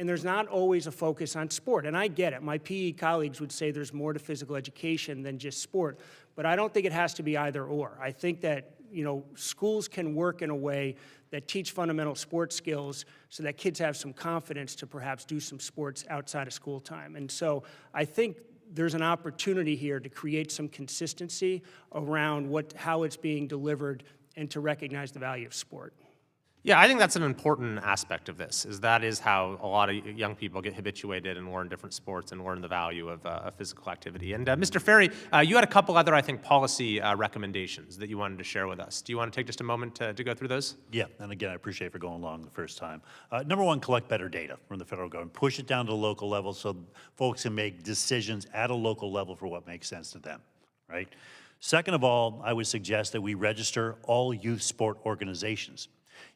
there's not always a focus on sport, and I get it. My PE colleagues would say there's more to physical education than just sport, but I don't think it has to be either or. I think that, you know, schools can work in a way that teach fundamental sports skills so that kids have some confidence to perhaps do some sports outside of school time. And so I think there's an opportunity here to create some consistency around how it's being delivered and to recognize the value of sport. Yeah, I think that's an important aspect of this, is that is how a lot of young people get habituated and learn different sports and learn the value of physical activity. And Mr. Farrey, you had a couple other, I think, policy recommendations that you wanted to share with us. Do you want to take just a moment to go through those? Yeah, and again, I appreciate for going along the first time. Number one, collect better data from the federal government. Push it down to the local level so folks can make decisions at a local level for what makes sense to them, right? Second of all, I would suggest that we register all youth sport organizations.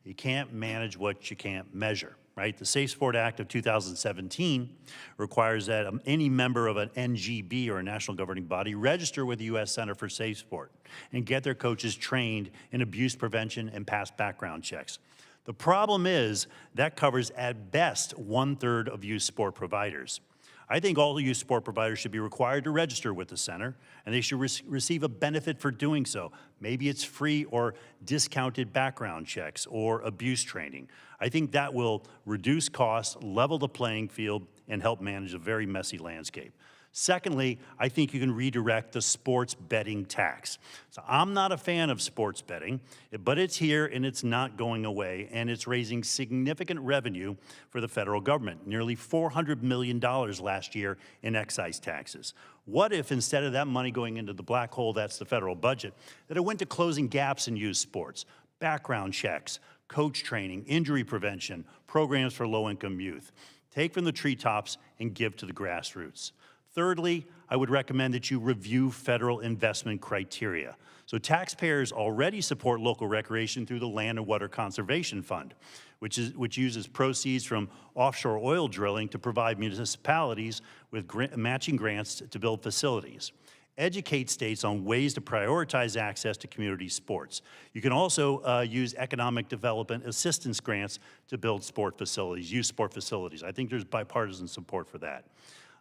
You can't manage what you can't measure, right? The Safe Sport Act of 2017 requires that any member of an NGB, or a national governing body, register with the U.S. Center for Safe Sport and get their coaches trained in abuse prevention and pass background checks. The problem is that covers at best 1/3 of youth sport providers. I think all youth sport providers should be required to register with the center, and they should receive a benefit for doing so. Maybe it's free or discounted background checks or abuse training. I think that will reduce costs, level the playing field, and help manage a very messy landscape. Secondly, I think you can redirect the sports betting tax. So I'm not a fan of sports betting, but it's here and it's not going away, and it's raising significant revenue for the federal government, nearly $400 million last year in excise taxes. What if instead of that money going into the black hole that's the federal budget, that it went to closing gaps in youth sports, background checks, coach training, injury prevention, programs for low-income youth? Take from the treetops and give to the grassroots. Thirdly, I would recommend that you review federal investment criteria. So taxpayers already support local recreation through the Land and Water Conservation Fund, which uses proceeds from offshore oil drilling to provide municipalities with matching grants to build facilities. Educate states on ways to prioritize access to community sports. You can also use economic development assistance grants to build sport facilities, youth sport facilities. I think there's bipartisan support for that.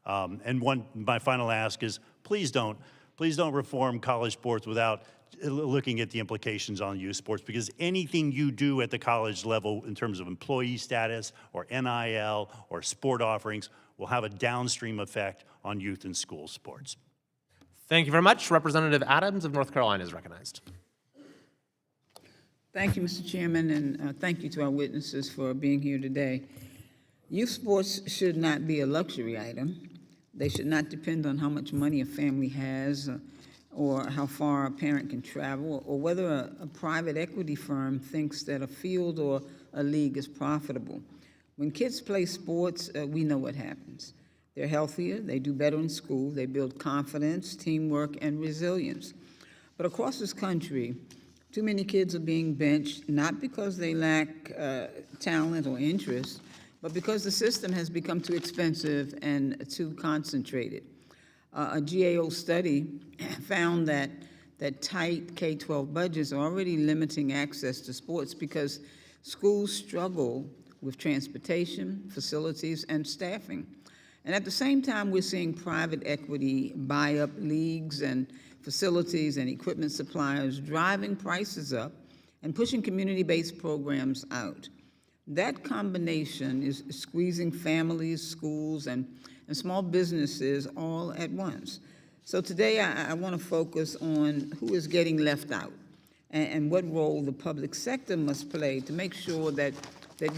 My final ask is, please don't reform college sports without looking at the implications on youth sports, because anything you do at the college level in terms of employee status or NIL or sport offerings will have a downstream effect on youth and school sports. Thank you very much. Representative Adams of North Carolina is recognized. Thank you, Mr. Chairman, and thank you to our witnesses for being here today. Youth sports should not be a luxury item. They should not depend on how much money a family has or how far a parent can travel, or whether a private equity firm thinks that a field or a league is profitable. When kids play sports, we know what happens. They're healthier, they do better in school, they build confidence, teamwork, and resilience. But across this country, too many kids are being benched, not because they lack talent or interest, but because the system has become too expensive and too concentrated. A GAO study found that tight K-12 budgets are already limiting access to sports because schools struggle with transportation, facilities, and staffing. And at the same time, we're seeing private equity buy up leagues and facilities and equipment suppliers, driving prices up and pushing community-based programs out. That combination is squeezing families, schools, and small businesses all at once. So today I want to focus on who is getting left out and what role the public sector must play to make sure that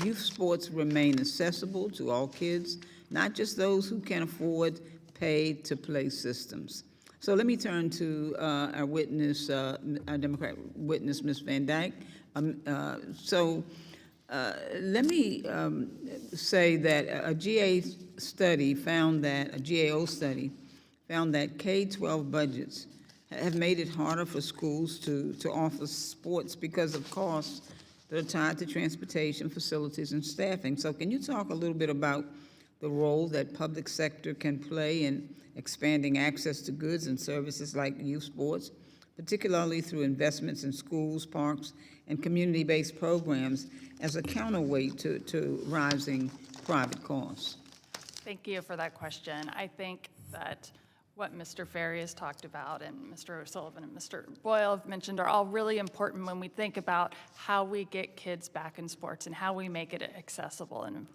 youth sports remain accessible to all kids, not just those who can afford pay-to-play systems. So let me turn to our witness, our Democrat witness, Ms. Van Dyck. Let me say that a GAO study found that K-12 budgets have made it harder for schools to offer sports because of costs that are tied to transportation, facilities, and staffing. So can you talk a little bit about the role that public sector can play in expanding access to goods and services like youth sports, particularly through investments in schools, parks, and community-based programs as a counterweight to rising private costs? Thank you for that question. I think that what Mr. Farrey has talked about and Mr. O'Sullivan and Mr. Boyle have mentioned are all really important when we think about how we get kids back in sports and how we make it accessible and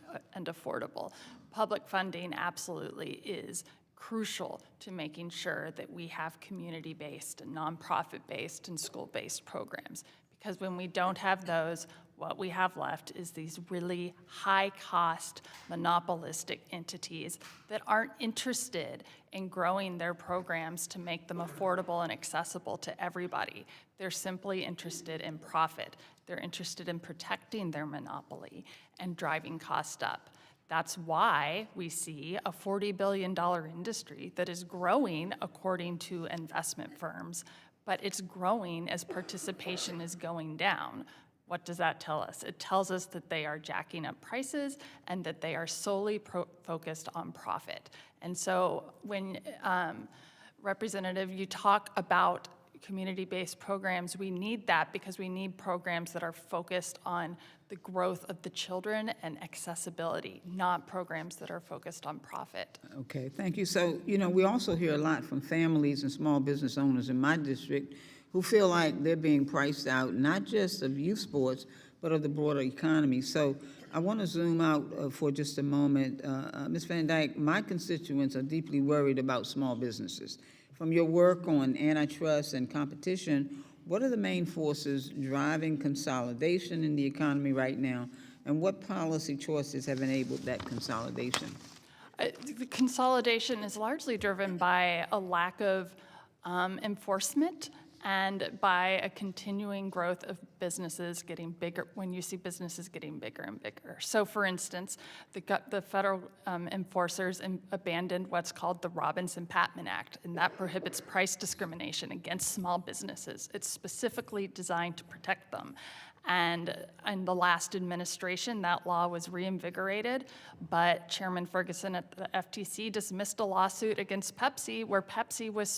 affordable. Public funding absolutely is crucial to making sure that we have community-based and nonprofit-based and school-based programs. Because when we don't have those, What we have left is these really high-cost monopolistic entities that aren't interested in growing their programs to make them affordable and accessible to everybody. They're simply interested in profit. They're interested in protecting their monopoly and driving cost up. That's why we see a $40 billion industry that is growing according to investment firms, but it's growing as participation is going down. What does that tell us? It tells us that they are jacking up prices and that they are solely focused on profit. And so when, Representative, you talk about community-based programs, we need that because we need programs that are focused on the growth of the children and accessibility, not programs that are focused on profit. Okay, thank you. So, we also hear a lot from families and small business owners in my district who feel like they're being priced out, not just of youth sports, but of the broader economy. So I want to zoom out for just a moment. Ms. Van Dyke, my constituents are deeply worried about small businesses. From your work on antitrust and competition, what are the main forces driving consolidation in the economy right now, and what policy choices have enabled that consolidation? The consolidation is largely driven by a lack of enforcement and by a continuing growth of businesses getting bigger, when you see businesses getting bigger and bigger. So for instance, the federal enforcers abandoned what's called the Robinson-Patman Act, and that prohibits price discrimination against small businesses. It's specifically designed to protect them. And in the last administration, that law was reinvigorated, but Chairman Ferguson at the FTC dismissed a lawsuit against Pepsi where Pepsi was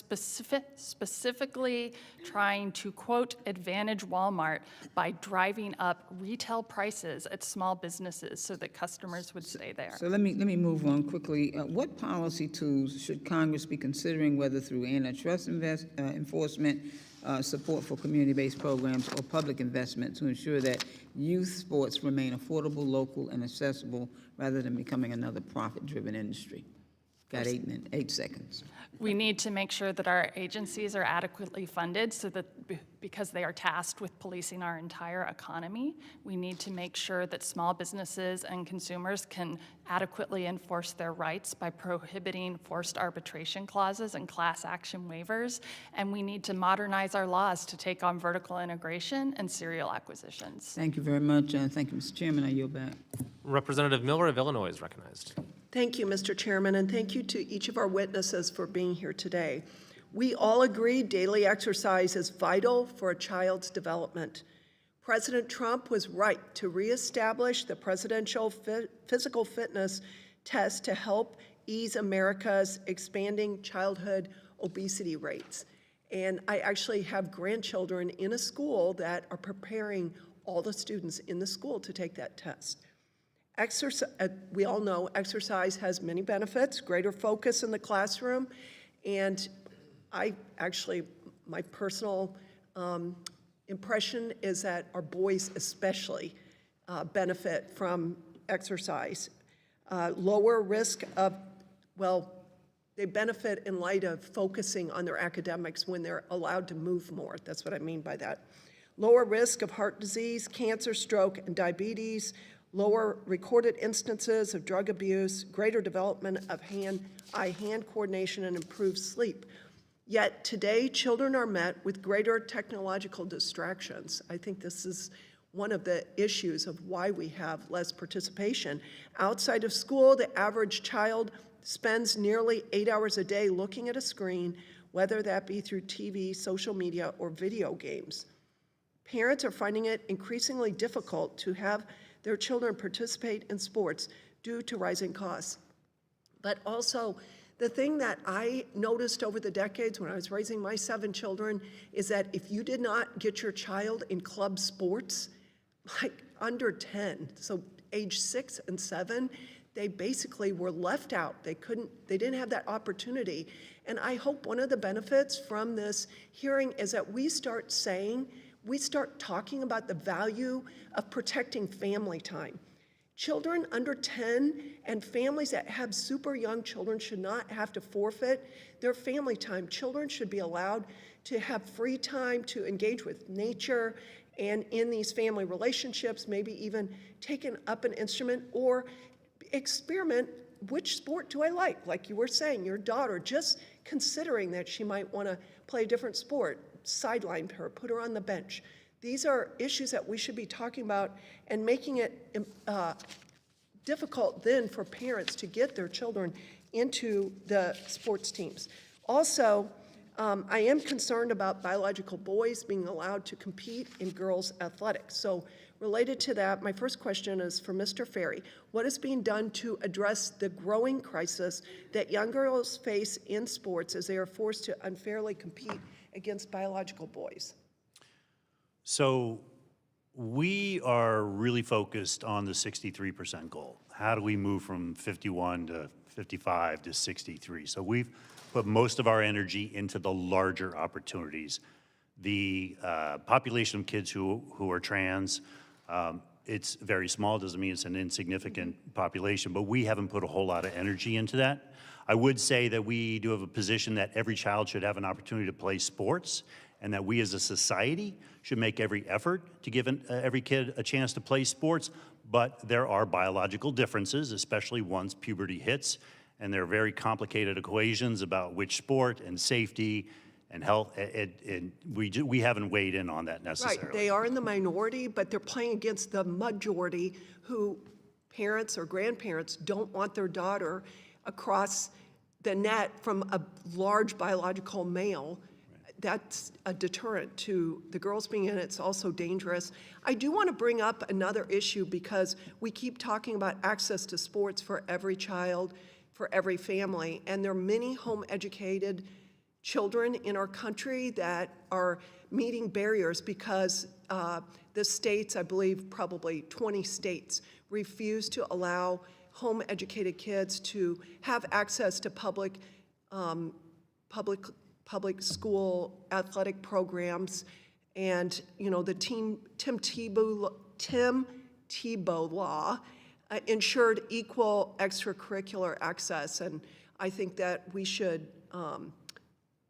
specifically trying to, quote, advantage Walmart by driving up retail prices at small businesses so that customers would stay there. So let me move on quickly. What policy tools should Congress be considering, whether through antitrust enforcement, support for community-based programs, or public investment to ensure that youth sports remain affordable, local, and accessible rather than becoming another profit-driven industry? Got 8 seconds. We need to make sure that our agencies are adequately funded so that, because they are tasked with policing our entire economy, we need to make sure that small businesses and consumers can adequately enforce their rights by prohibiting forced arbitration clauses and class action waivers. And we need to modernize our laws to take on vertical integration and serial acquisitions. Thank you very much. Thank you, Mr. Chairman. I yield back. Representative Miller of Illinois is recognized. Thank you, Mr. Chairman, and thank you to each of our witnesses for being here today. We all agree daily exercise is vital for a child's development. President Trump was right to reestablish the presidential physical fitness test to help ease America's expanding childhood obesity rates. And I actually have grandchildren in a school that are preparing all the students in the school to take that test. We all know exercise has many benefits, greater focus in the classroom, and my personal impression is that our boys especially benefit from exercise. Lower risk of, they benefit in light of focusing on their academics when they're allowed to move more. That's what I mean by that. Lower risk of heart disease, cancer, stroke, and diabetes, lower recorded instances of drug abuse, greater development of eye-hand coordination, and improved sleep. Yet today, children are met with greater technological distractions. I think this is one of the issues of why we have less participation. Outside of school, the average child spends nearly 8 hours a day looking at a screen, whether that be through TV, social media, or video games. Parents are finding it increasingly difficult to have their children participate in sports due to rising costs. But also, the thing that I noticed over the decades when I was raising my 7 children is that if you did not get your child in club sports, like under 10, so age 6 and 7, they basically were left out. They didn't have that opportunity. And I hope one of the benefits from this hearing is that we start talking about the value of protecting family time. Children under 10 and families that have super young children should not have to forfeit their family time. Children should be allowed to have free time to engage with nature and in these family relationships, maybe even taking up an instrument or experiment, which sport do I like you were saying, your daughter, just considering that she might want to play a different sport, sideline her, put her on the bench. These are issues that we should be talking about and making it difficult then for parents to get their children into the sports teams. Also, I am concerned about biological boys being allowed to compete in girls' athletics. So related to that, my first question is for Mr. Farrey. What is being done to address the growing crisis that young girls face in sports as they are forced to unfairly compete against biological boys? So we are really focused on the 63% goal. How do we move from 51 to 55 to 63? So we've put most of our energy into the larger opportunities. The population of kids who are trans, it's very small, doesn't mean it's an insignificant population, but we haven't put a whole lot of energy into that. I would say that we do have a position that every child should have an opportunity to play sports, and that we as a society should make every effort to give every kid a chance to play sports, but there are biological differences, especially once puberty hits, and there are very complicated equations about which sport and safety and health, we haven't weighed in on that necessarily. Right, they are in the minority, but they're playing against the majority who parents or grandparents don't want their daughter across the net from a large biological male. That's a deterrent to the girls being in it. It's also dangerous. I do want to bring up another issue because we keep talking about access to sports for every child, for every family, and there are many home-educated children in our country that are meeting barriers because the states, I believe probably 20 states, refuse to allow home-educated kids to have access to public school athletic programs. And, you know, the Tim Tebow law ensured equal extracurricular access. And I think that we should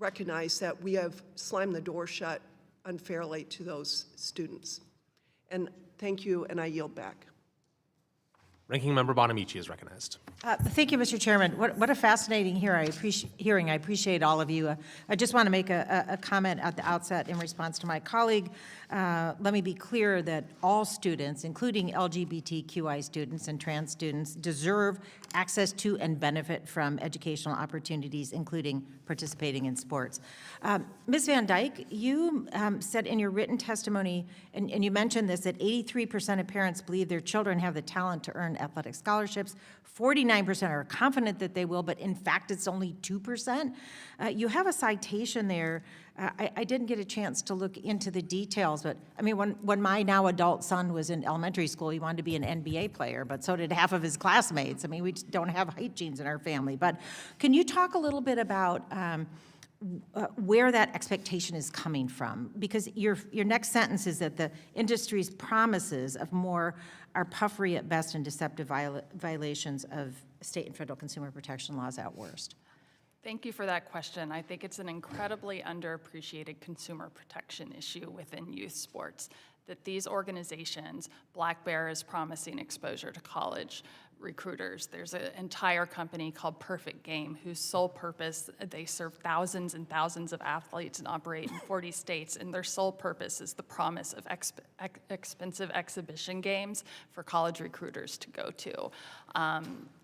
recognize that we have slammed the door shut unfairly to those students. And thank you, and I yield back. Ranking Member Bonamici is recognized. Thank you, Mr. Chairman. What a fascinating hearing. I appreciate all of you. I just want to make a comment at the outset in response to my colleague. Let me be clear that all students, including LGBTQI students and trans students, deserve access to and benefit from educational opportunities, including participating in sports. Ms. Van Dyck, you said in your written testimony, and you mentioned this, that 83% of parents believe their children have the talent to earn athletic scholarships. 49% are confident that they will, but in fact, it's only 2%. You have a citation there. I didn't get a chance to look into the details, but I mean, when my now adult son was in elementary school, he wanted to be an NBA player, but so did half of his classmates. I mean, we just don't have height genes in our family. But can you talk a little bit about where that expectation is coming from? Because your next sentence is that the industry's promises of more are puffery at best and deceptive violations of state and federal consumer protection laws at worst. Thank you for that question. I think it's an incredibly underappreciated consumer protection issue within youth sports, that these organizations, Black Bear is promising exposure to college recruiters. There's an entire company called Perfect Game whose sole purpose, they serve thousands and thousands of athletes and operate in 40 states, and their sole purpose is the promise of expensive exhibition games for college recruiters to go to.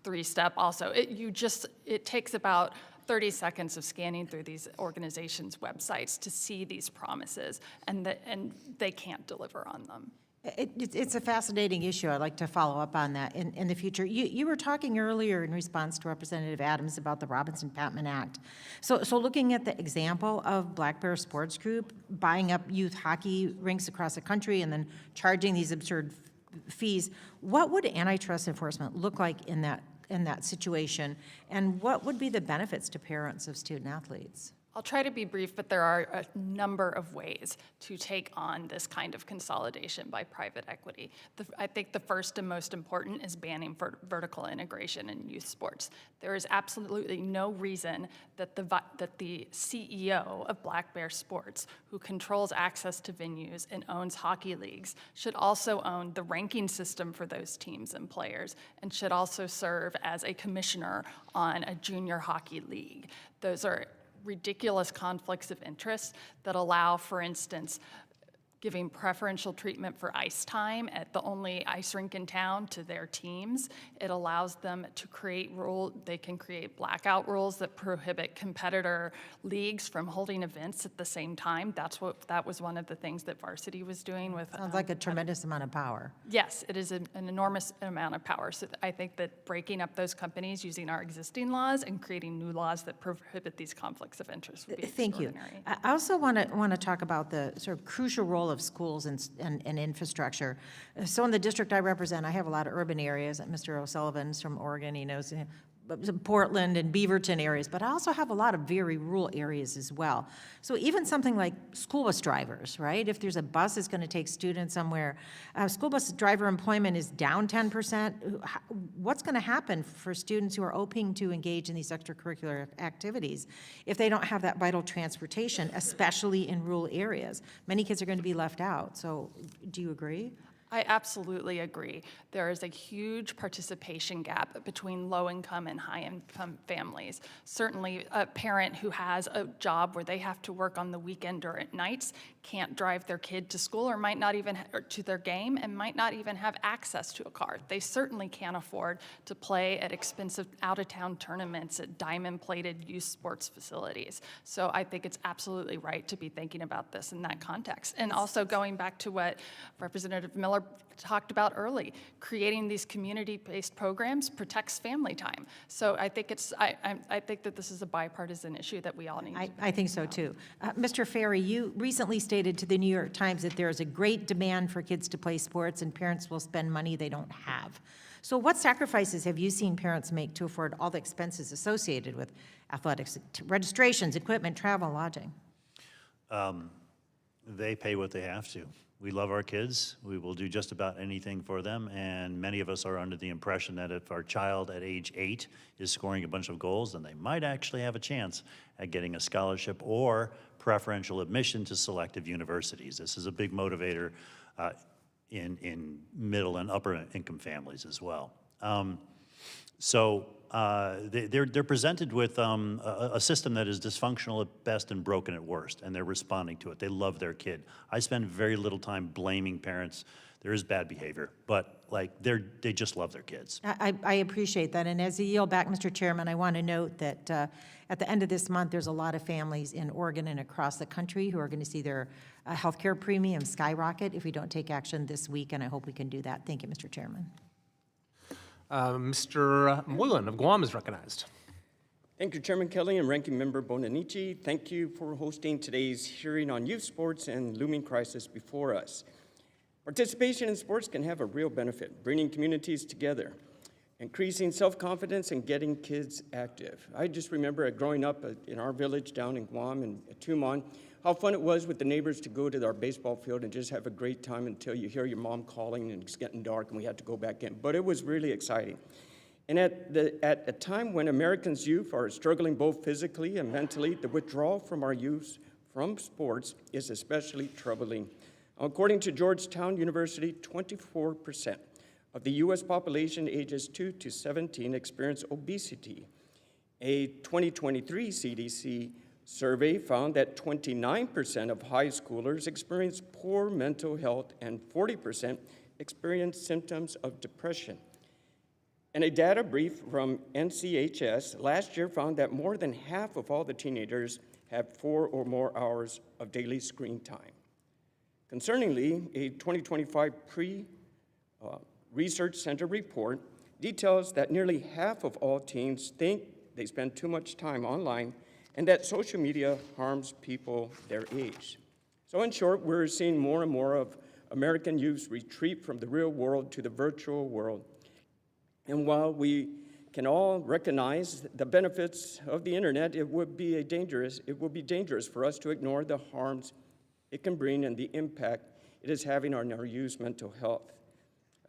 Three-step also, it takes about 30 seconds of scanning through these organizations' websites to see these promises, and they can't deliver on them. It's a fascinating issue. I'd like to follow up on that in the future. You were talking earlier in response to Representative Adams about the Robinson-Patman Act. So looking at the example of Black Bear Sports Group buying up youth hockey rinks across the country and then charging these absurd fees, what would antitrust enforcement look like in that situation, and what would be the benefits to parents of student athletes? I'll try to be brief, but there are a number of ways to take on this kind of consolidation by private equity. I think the first and most important is banning vertical integration in youth sports. There is absolutely no reason that the CEO of Black Bear Sports, who controls access to venues and owns hockey leagues, should also own the ranking system for those teams and players, and should also serve as a commissioner on a junior hockey league. Those are ridiculous conflicts of interest that allow, for instance, giving preferential treatment for ice time at the only ice rink in town to their teams. It allows them to create they can create blackout rules that prohibit competitor leagues from holding events at the same time. That was one of the things that varsity was doing with. Sounds like a tremendous amount of power. Yes, it is an enormous amount of power. So I think that breaking up those companies using our existing laws and creating new laws that prohibit these conflicts of interest would be extraordinary. Thank you. I also want to talk about the sort of crucial role of schools and infrastructure. So in the district I represent, I have a lot of urban areas. Mr. O'Sullivan's from Oregon, he knows Portland and Beaverton areas, but I also have a lot of very rural areas as well. So even something like school bus drivers, right? If there's a bus that's going to take students somewhere, school bus driver employment is down 10%. What's going to happen for students who are hoping to engage in these extracurricular activities if they don't have that vital transportation, especially in rural areas? Many kids are going to be left out. So do you agree? I absolutely agree. There is a huge participation gap between low-income and high-income families. Certainly, a parent who has a job where they have to work on the weekend or at nights can't drive their kid to school or might not even or to their game and might not even have access to a car. They certainly can't afford to play at expensive out-of-town tournaments at diamond-plated youth sports facilities. So I think it's absolutely right to be thinking about this in that context. And also going back to what Representative Miller talked about early, creating these community-based programs protects family time. So I think I think that this is a bipartisan issue that we all need to I think so too. Mr. Farrey, you recently stated to the New York Times that there is a great demand for kids to play sports and parents will spend money they don't have. So what sacrifices have you seen parents make to afford all the expenses associated with athletics, registrations, equipment, travel, lodging? They pay what they have to. We love our kids. We will do just about anything for them, and many of us are under the impression that if our child at age 8 is scoring a bunch of goals, then they might actually have a chance at getting a scholarship or preferential admission to selective universities. This is a big motivator in middle and upper income families as well. They're presented with a system that is dysfunctional at best and broken at worst, and they're responding to it. They love their kid. I spend very little time blaming parents. There is bad behavior, but they just love their kids. I appreciate that, and as I yield back, Mr. Chairman, I want to note that at the end of this month, there's a lot of families in Oregon and across the country who are going to see their health care premium skyrocket if we don't take action this week, and I hope we can do that. Thank you, Mr. Chairman. Mr. Moylan of Guam is recognized. Thank you, Chairman Kelly and Ranking Member Bonanici. Thank you for hosting today's hearing on youth sports and looming crisis before us. Participation in sports can have a real benefit, bringing communities together, increasing self-confidence, and getting kids active. I just remember growing up in our village down in Guam and Tumon, how fun it was with the neighbors to go to our baseball field and just have a great time until you hear your mom calling and it's getting dark and we had to go back in. But it was really exciting. And at a time when Americans' youth are struggling both physically and mentally, the withdrawal from our youth from sports is especially troubling. According to Georgetown University, 24% of the U.S. population ages 2 to 17 experience obesity. A 2023 CDC survey found that 29% of high schoolers experience poor mental health and 40% experience symptoms of depression. And a data brief from NCHS last year found that more than half of all the teenagers have 4 or more hours of daily screen time. Concerningly, a 2025 Research Center report details that nearly half of all teens think they spend too much time online and that social media harms people their age. So in short, we're seeing more and more of American youth retreat from the real world to the virtual world. And while we can all recognize the benefits of the internet, it will be dangerous for us to ignore the harms it can bring and the impact it is having on our youth's mental health.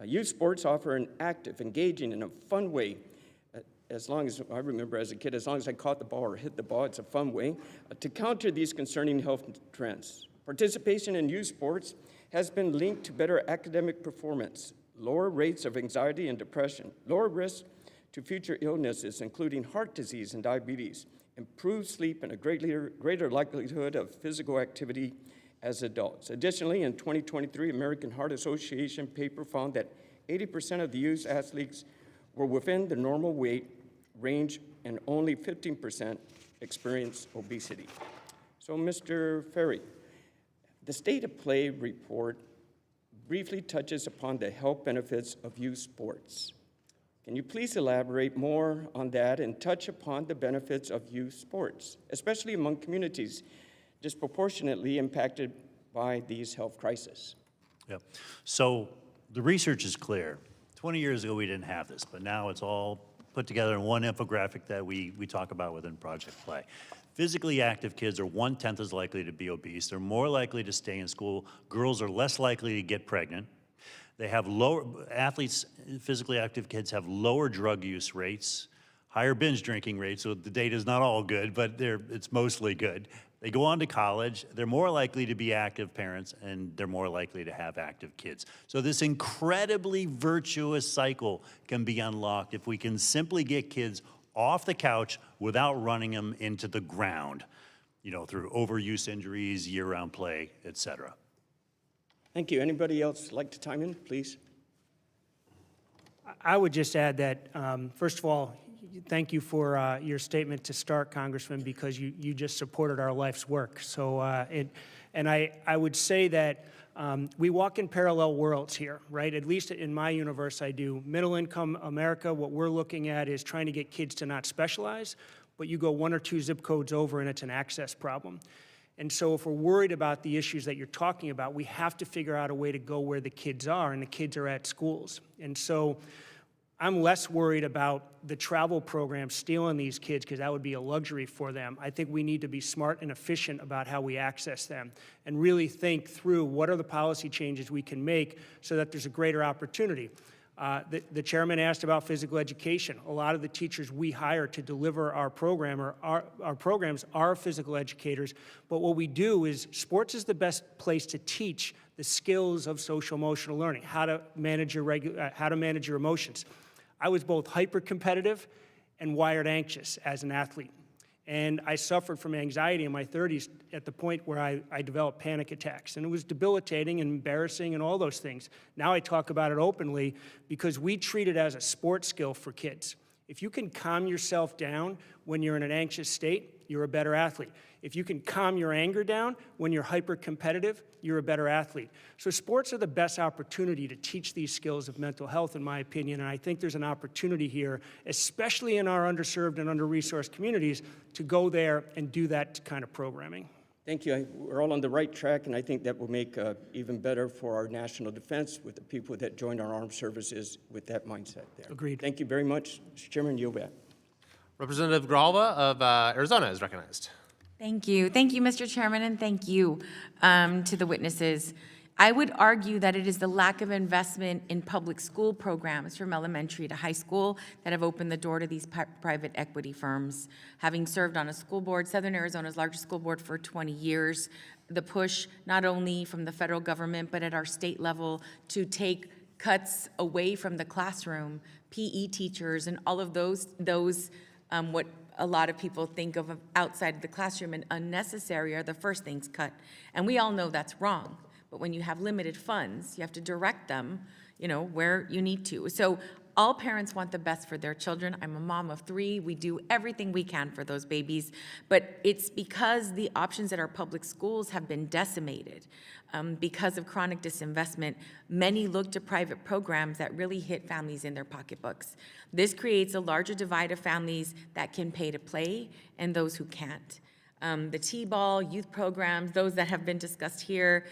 Youth sports offer an active, engaging, and a fun way. As long as I remember as a kid, as long as I caught the ball or hit the ball, it's a fun way to counter these concerning health trends. Participation in youth sports has been linked to better academic performance, lower rates of anxiety and depression, lower risk to future illnesses, including heart disease and diabetes, improved sleep, and a greater likelihood of physical activity as adults. Additionally, in 2023, American Heart Association paper found that 80% of the youth athletes were within the normal weight range and only 15% experienced obesity. So, Mr. Farrey, the State of Play report briefly touches upon the health benefits of youth sports. Can you please elaborate more on that and touch upon the benefits of youth sports, especially among communities disproportionately impacted by these health crises? Yep. So the research is clear. 20 years ago, we didn't have this, but now it's all put together in one infographic that we talk about within Project Play. Physically active kids are 1/10 as likely to be obese. They're more likely to stay in school. Girls are less likely to get pregnant. They have physically active kids have lower drug use rates, higher binge drinking rates, so the data is not all good, but it's mostly good. They go on to college, they're more likely to be active parents, and they're more likely to have active kids. So this incredibly virtuous cycle can be unlocked if we can simply get kids off the couch without running them into the ground, through overuse injuries, year-round play, et cetera. Thank you. Anybody else like to chime in, please? I would just add that, first of all, thank you for your statement to start, Congressman, because you just supported our life's work. So, I would say that we walk in parallel worlds here, right? At least in my universe, I do. Middle-income America, what we're looking at is trying to get kids to not specialize, but you go 1 or 2 zip codes over and it's an access problem. And so if we're worried about the issues that you're talking about, we have to figure out a way to go where the kids are, and the kids are at schools. And so I'm less worried about the travel program stealing these kids, because that would be a luxury for them. I think we need to be smart and efficient about how we access them and really think through what are the policy changes we can make so that there's a greater opportunity. The chairman asked about physical education. A lot of the teachers we hire to deliver our program or our programs are physical educators, but what we do is sports is the best place to teach the skills of social emotional learning, how to manage your emotions. I was both hyper-competitive and wired anxious as an athlete. And I suffered from anxiety in my 30s at the point where I developed panic attacks. And it was debilitating and embarrassing and all those things. Now I talk about it openly because we treat it as a sports skill for kids. If you can calm yourself down when you're in an anxious state, you're a better athlete. If you can calm your anger down when you're hyper-competitive, you're a better athlete. So sports are the best opportunity to teach these skills of mental health, in my opinion, and I think there's an opportunity here, especially in our underserved and under-resourced communities, to go there and do that kind of programming. Thank you. We're all on the right track, and I think that will make even better for our national defense with the people that join our armed services with that mindset there. Agreed. Thank you very much. Mr. Chairman, yield back. Representative Grijalva of Arizona is recognized. Thank you. Thank you, Mr. Chairman, and thank you to the witnesses. I would argue that it is the lack of investment in public school programs from elementary to high school that have opened the door to these private equity firms. Having served on a school board, Southern Arizona's largest school board for 20 years, the push not only from the federal government but at our state level to take cuts away from the classroom, PE teachers and all of those what a lot of people think of outside of the classroom and unnecessary are the first things cut. And we all know that's wrong. But when you have limited funds, you have to direct them, where you need to. So all parents want the best for their children. I'm a mom of 3. We do everything we can for those babies. But it's because the options at our public schools have been decimated. Because of chronic disinvestment, many look to private programs that really hit families in their pocketbooks. This creates a larger divide of families that can pay to play and those who can't. The T-ball, youth programs, those that have been discussed here,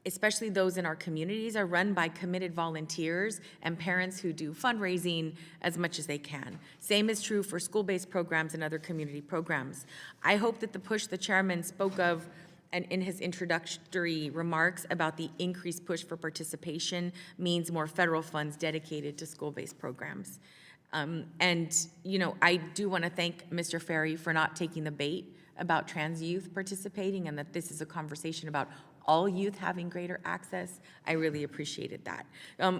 especially those in our communities, are run by committed volunteers and parents who do fundraising as much as they can. Same is true for school-based programs and other community programs. I hope that the push the chairman spoke of and in his introductory remarks about the increased push for participation means more federal funds dedicated to school-based programs. And, you know, I do want to thank Mr. Farrey for not taking the bait about trans youth participating and that this is a conversation about all youth having greater access. I really appreciated that.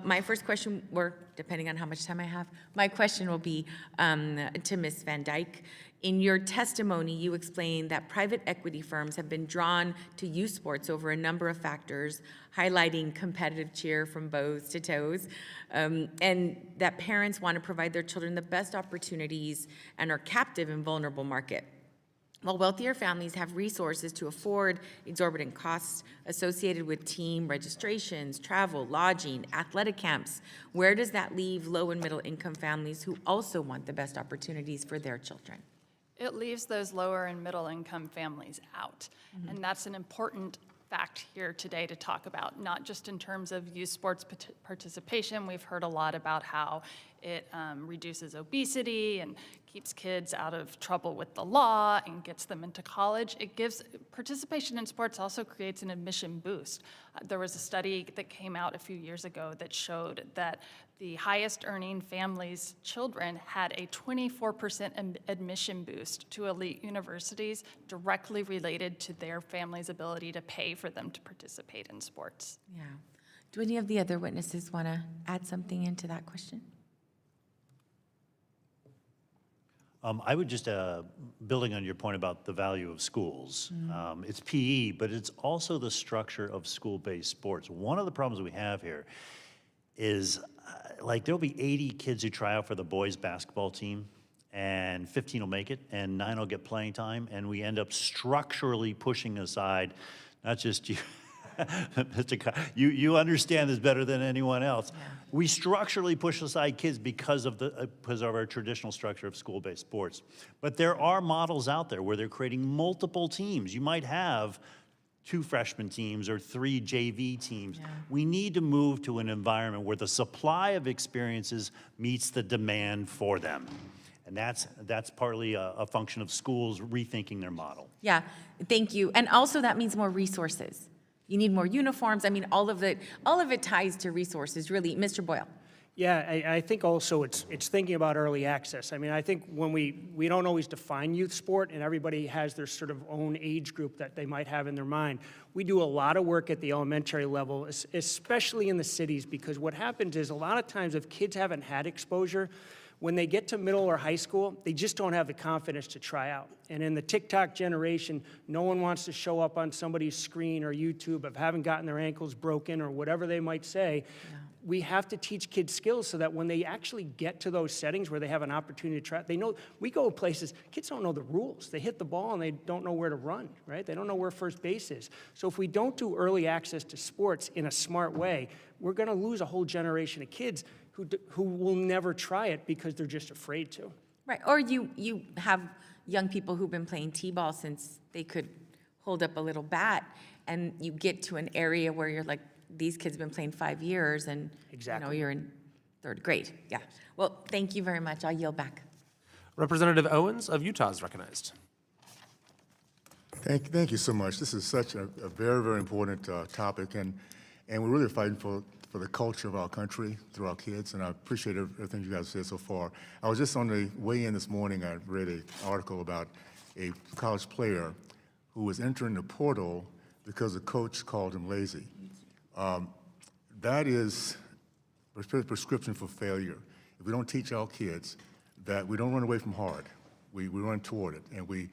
My first question, or depending on how much time I have, my question will be to Ms. Van Dyck. In your testimony, you explained that private equity firms have been drawn to youth sports over a number of factors, highlighting competitive cheer from bows to toes, and that parents want to provide their children the best opportunities and are captive in vulnerable market. While wealthier families have resources to afford exorbitant costs associated with team registrations, travel, lodging, athletic camps, where does that leave low and middle income families who also want the best opportunities for their children? It leaves those lower and middle income families out. And that's an important fact here today to talk about, not just in terms of youth sports participation. We've heard a lot about how it reduces obesity and keeps kids out of trouble with the law and gets them into college. It gives participation in sports also creates an admission boost. There was a study that came out a few years ago that showed that the highest earning families' children had a 24% admission boost to elite universities directly related to their family's ability to pay for them to participate in sports. Yeah. Do any of the other witnesses want to add something into that question? I would just, building on your point about the value of schools, it's PE, but it's also the structure of school-based sports. One of the problems we have here is, like, there'll be 80 kids who try out for the boys' basketball team, and 15 will make it, and 9 will get playing time, and we end up structurally pushing aside, not just you, Mr. You understand this better than anyone else. Yeah. We structurally push aside kids because of our traditional structure of school-based sports. But there are models out there where they're creating multiple teams. You might have 2 freshman teams or 3 JV teams. Yeah. We need to move to an environment where the supply of experiences meets the demand for them. And that's partly a function of schools rethinking their model. Yeah, thank you. And also that means more resources. You need more uniforms. I mean, all of it ties to resources, really. Mr. Boyle. Yeah, I think also it's thinking about early access. I mean, I think when we don't always define youth sport, and everybody has their sort of own age group that they might have in their mind. We do a lot of work at the elementary level, especially in the cities, because what happens is a lot of times if kids haven't had exposure, when they get to middle or high school, they just don't have the confidence to try out. And in the TikTok generation, no one wants to show up on somebody's screen or YouTube of having gotten their ankles broken or whatever they might say. Yeah. We have to teach kids skills so that when they actually get to those settings where they have an opportunity to try, they know, we go places, kids don't know the rules. They hit the ball and they don't know where to run, right? They don't know where first base is. So if we don't do early access to sports in a smart way, we're gonna lose a whole generation of kids who will never try it because they're just afraid to. Right, or you have young people who've been playing t-ball since they could hold up a little bat, and you get to an area where you're like, these kids have been playing 5 years, and exactly. You know, you're in 3rd grade. Yeah. Well, thank you very much. I'll yield back. Representative Owens of Utah is recognized. Thank you so much. This is such a very, very important topic, and we're really fighting for the culture of our country through our kids, and I appreciate everything you guys said so far. I was just on the way in this morning, I read an article about a college player who was entering the portal because the coach called him lazy. That is a prescription for failure. If we don't teach our kids that we don't run away from hard, we run toward it, and we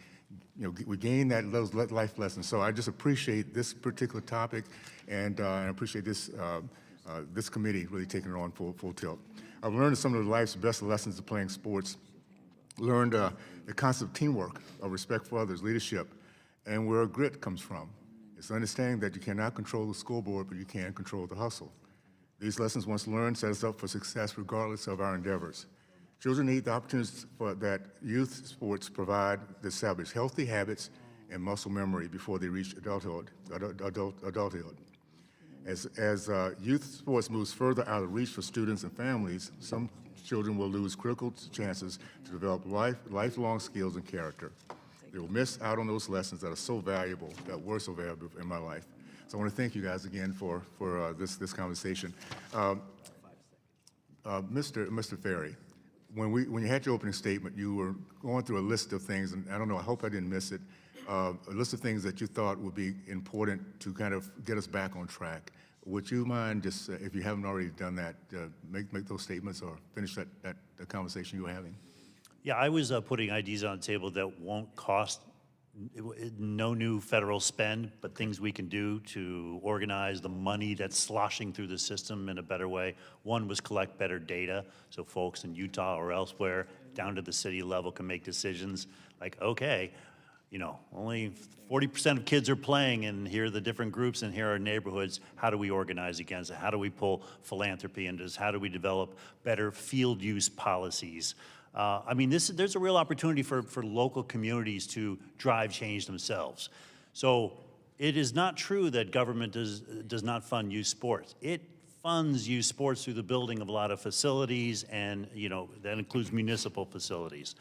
gain those life lessons. So I just appreciate this particular topic, and I appreciate this committee really taking it on full tilt. I've learned some of life's best lessons of playing sports, learned the concept of teamwork, of respect for others, leadership, and where grit comes from. It's understanding that you cannot control the scoreboard, but you can control the hustle. These lessons, once learned, set us up for success regardless of our endeavors. Children need the opportunities that youth sports provide to establish healthy habits and muscle memory before they reach adulthood. As youth sports moves further out of reach for students and families, some children will lose critical chances to develop lifelong skills and character. They will miss out on those lessons that are so valuable, that were so valuable in my life. So I want to thank you guys again for this conversation. Mr. Farrey, when you had your opening statement, you were going through a list of things, and I don't know, I hope I didn't miss it, a list of things that you thought would be important to kind of get us back on track. Would you mind just, if you haven't already done that, make those statements or finish that conversation you were having? Yeah, I was putting ideas on the table that won't cost no new federal spend, but things we can do to organize the money that's sloshing through the system in a better way. One was collect better data so folks in Utah or elsewhere down to the city level can make decisions like, okay, you know, only 40% of kids are playing, and here are the different groups, and here are neighborhoods. How do we organize against it? How do we pull philanthropy into this? How do we develop better field use policies? I mean, there's a real opportunity for local communities to drive change themselves. So it is not true that government does not fund youth sports. It funds youth sports through the building of a lot of facilities, and you know that includes municipal facilities.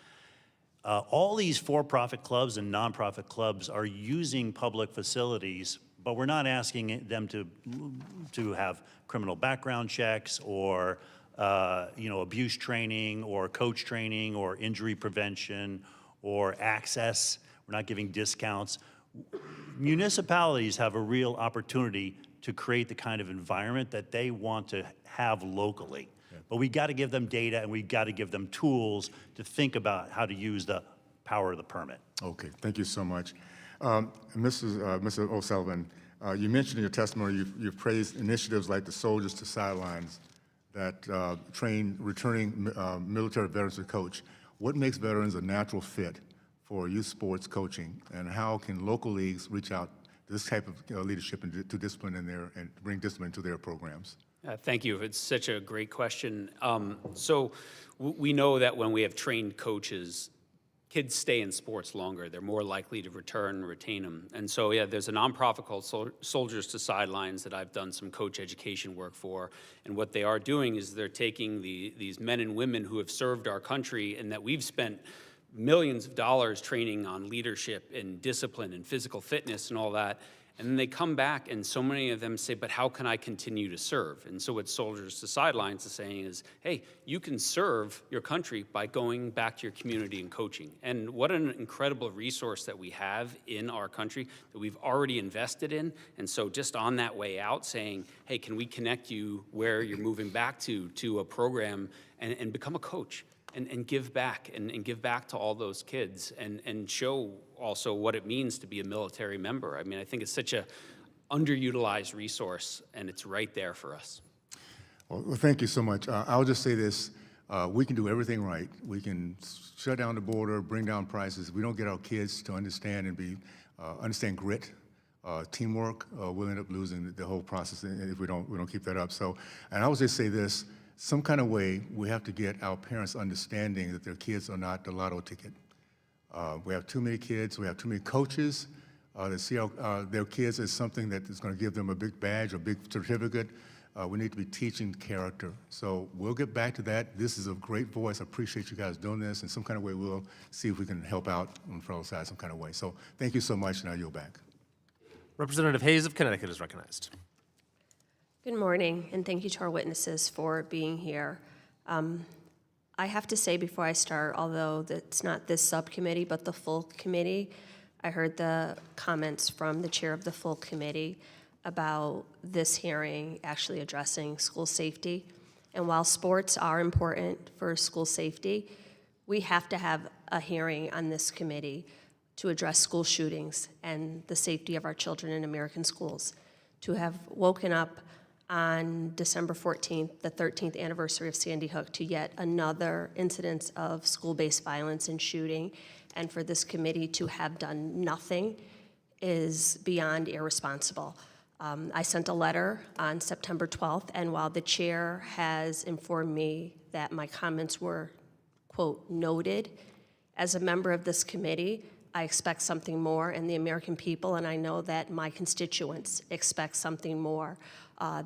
All these for-profit clubs and nonprofit clubs are using public facilities, but we're not asking them to have criminal background checks or you know, abuse training or coach training or injury prevention or access. We're not giving discounts. Municipalities have a real opportunity to create the kind of environment that they want to have locally. But we got to give them data, and we got to give them tools to think about how to use the power of the permit. Okay, thank you so much. Mr. O'Sullivan, you mentioned in your testimony you've praised initiatives like the Soldiers to Sidelines that train returning military veterans to coach. What makes veterans a natural fit for youth sports coaching, and how can local leagues reach out to this type of leadership and to discipline in their, and bring discipline to their programs? Thank you. It's such a great question. So we know that when we have trained coaches, kids stay in sports longer. They're more likely to return and retain them. And so, yeah, there's a nonprofit called Soldiers to Sidelines that I've done some coach education work for. And what they are doing is they're taking these men and women who have served our country and that we've spent millions of dollars training on leadership and discipline and physical fitness and all that. And then they come back, and so many of them say, but how can I continue to serve? And so what Soldiers to Sidelines is saying is, hey, you can serve your country by going back to your community and coaching. And what an incredible resource that we have in our country that we've already invested in. And so just on that way out saying, hey, can we connect you where you're moving back to a program and become a coach? And give back, and give back to all those kids, and show also what it means to be a military member. I mean, I think it's such a underutilized resource, and it's right there for us. Well, thank you so much. I'll just say this. We can do everything right. We can shut down the border, bring down prices. If we don't get our kids to understand and understand grit, teamwork, we'll end up losing the whole process if we don't keep that up. So, and I would just say this. Some kind of way, we have to get our parents understanding that their kids are not the lotto ticket. We have too many kids, we have too many coaches that see their kids as something that is going to give them a big badge or big certificate. We need to be teaching character. So we'll get back to that. This is a great voice. I appreciate you guys doing this. In some kind of way, we'll see if we can help out on the federal side some kind of way. So thank you so much, and I yield back. Representative Hayes of Connecticut is recognized. Good morning, and thank you to our witnesses for being here. I have to say before I start, although it's not this subcommittee, but the full committee, I heard the comments from the chair of the full committee about this hearing actually addressing school safety. And while sports are important for school safety, we have to have a hearing on this committee to address school shootings and the safety of our children in American schools. To have woken up on December 14th, the 13th anniversary of Sandy Hook, to yet another incidence of school-based violence and shooting, and for this committee to have done nothing is beyond irresponsible. I sent a letter on September 12th, and while the chair has informed me that my comments were, quote, noted, as a member of this committee, I expect something more, and the American people, and I know that my constituents expect something more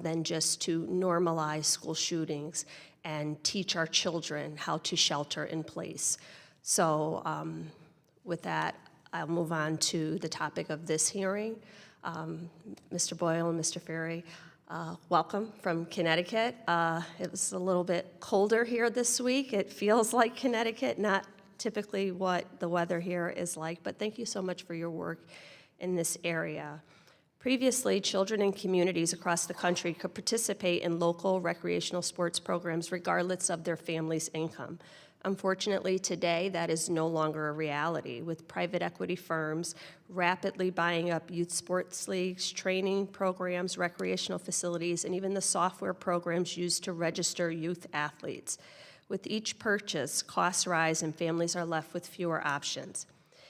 than just to normalize school shootings and teach our children how to shelter in place. So with that, I'll move on to the topic of this hearing. Mr. Boyle and Mr. Farrey, welcome from Connecticut. It was a little bit colder here this week. It feels like Connecticut, not typically what the weather here is like, but thank you so much for your work in this area. Previously, children in communities across the country could participate in local recreational sports programs regardless of their family's income. Unfortunately, today, that is no longer a reality, with private equity firms rapidly buying up youth sports leagues, training programs, recreational facilities, and even the software programs used to register youth athletes. With each purchase, costs rise and families are left with fewer options.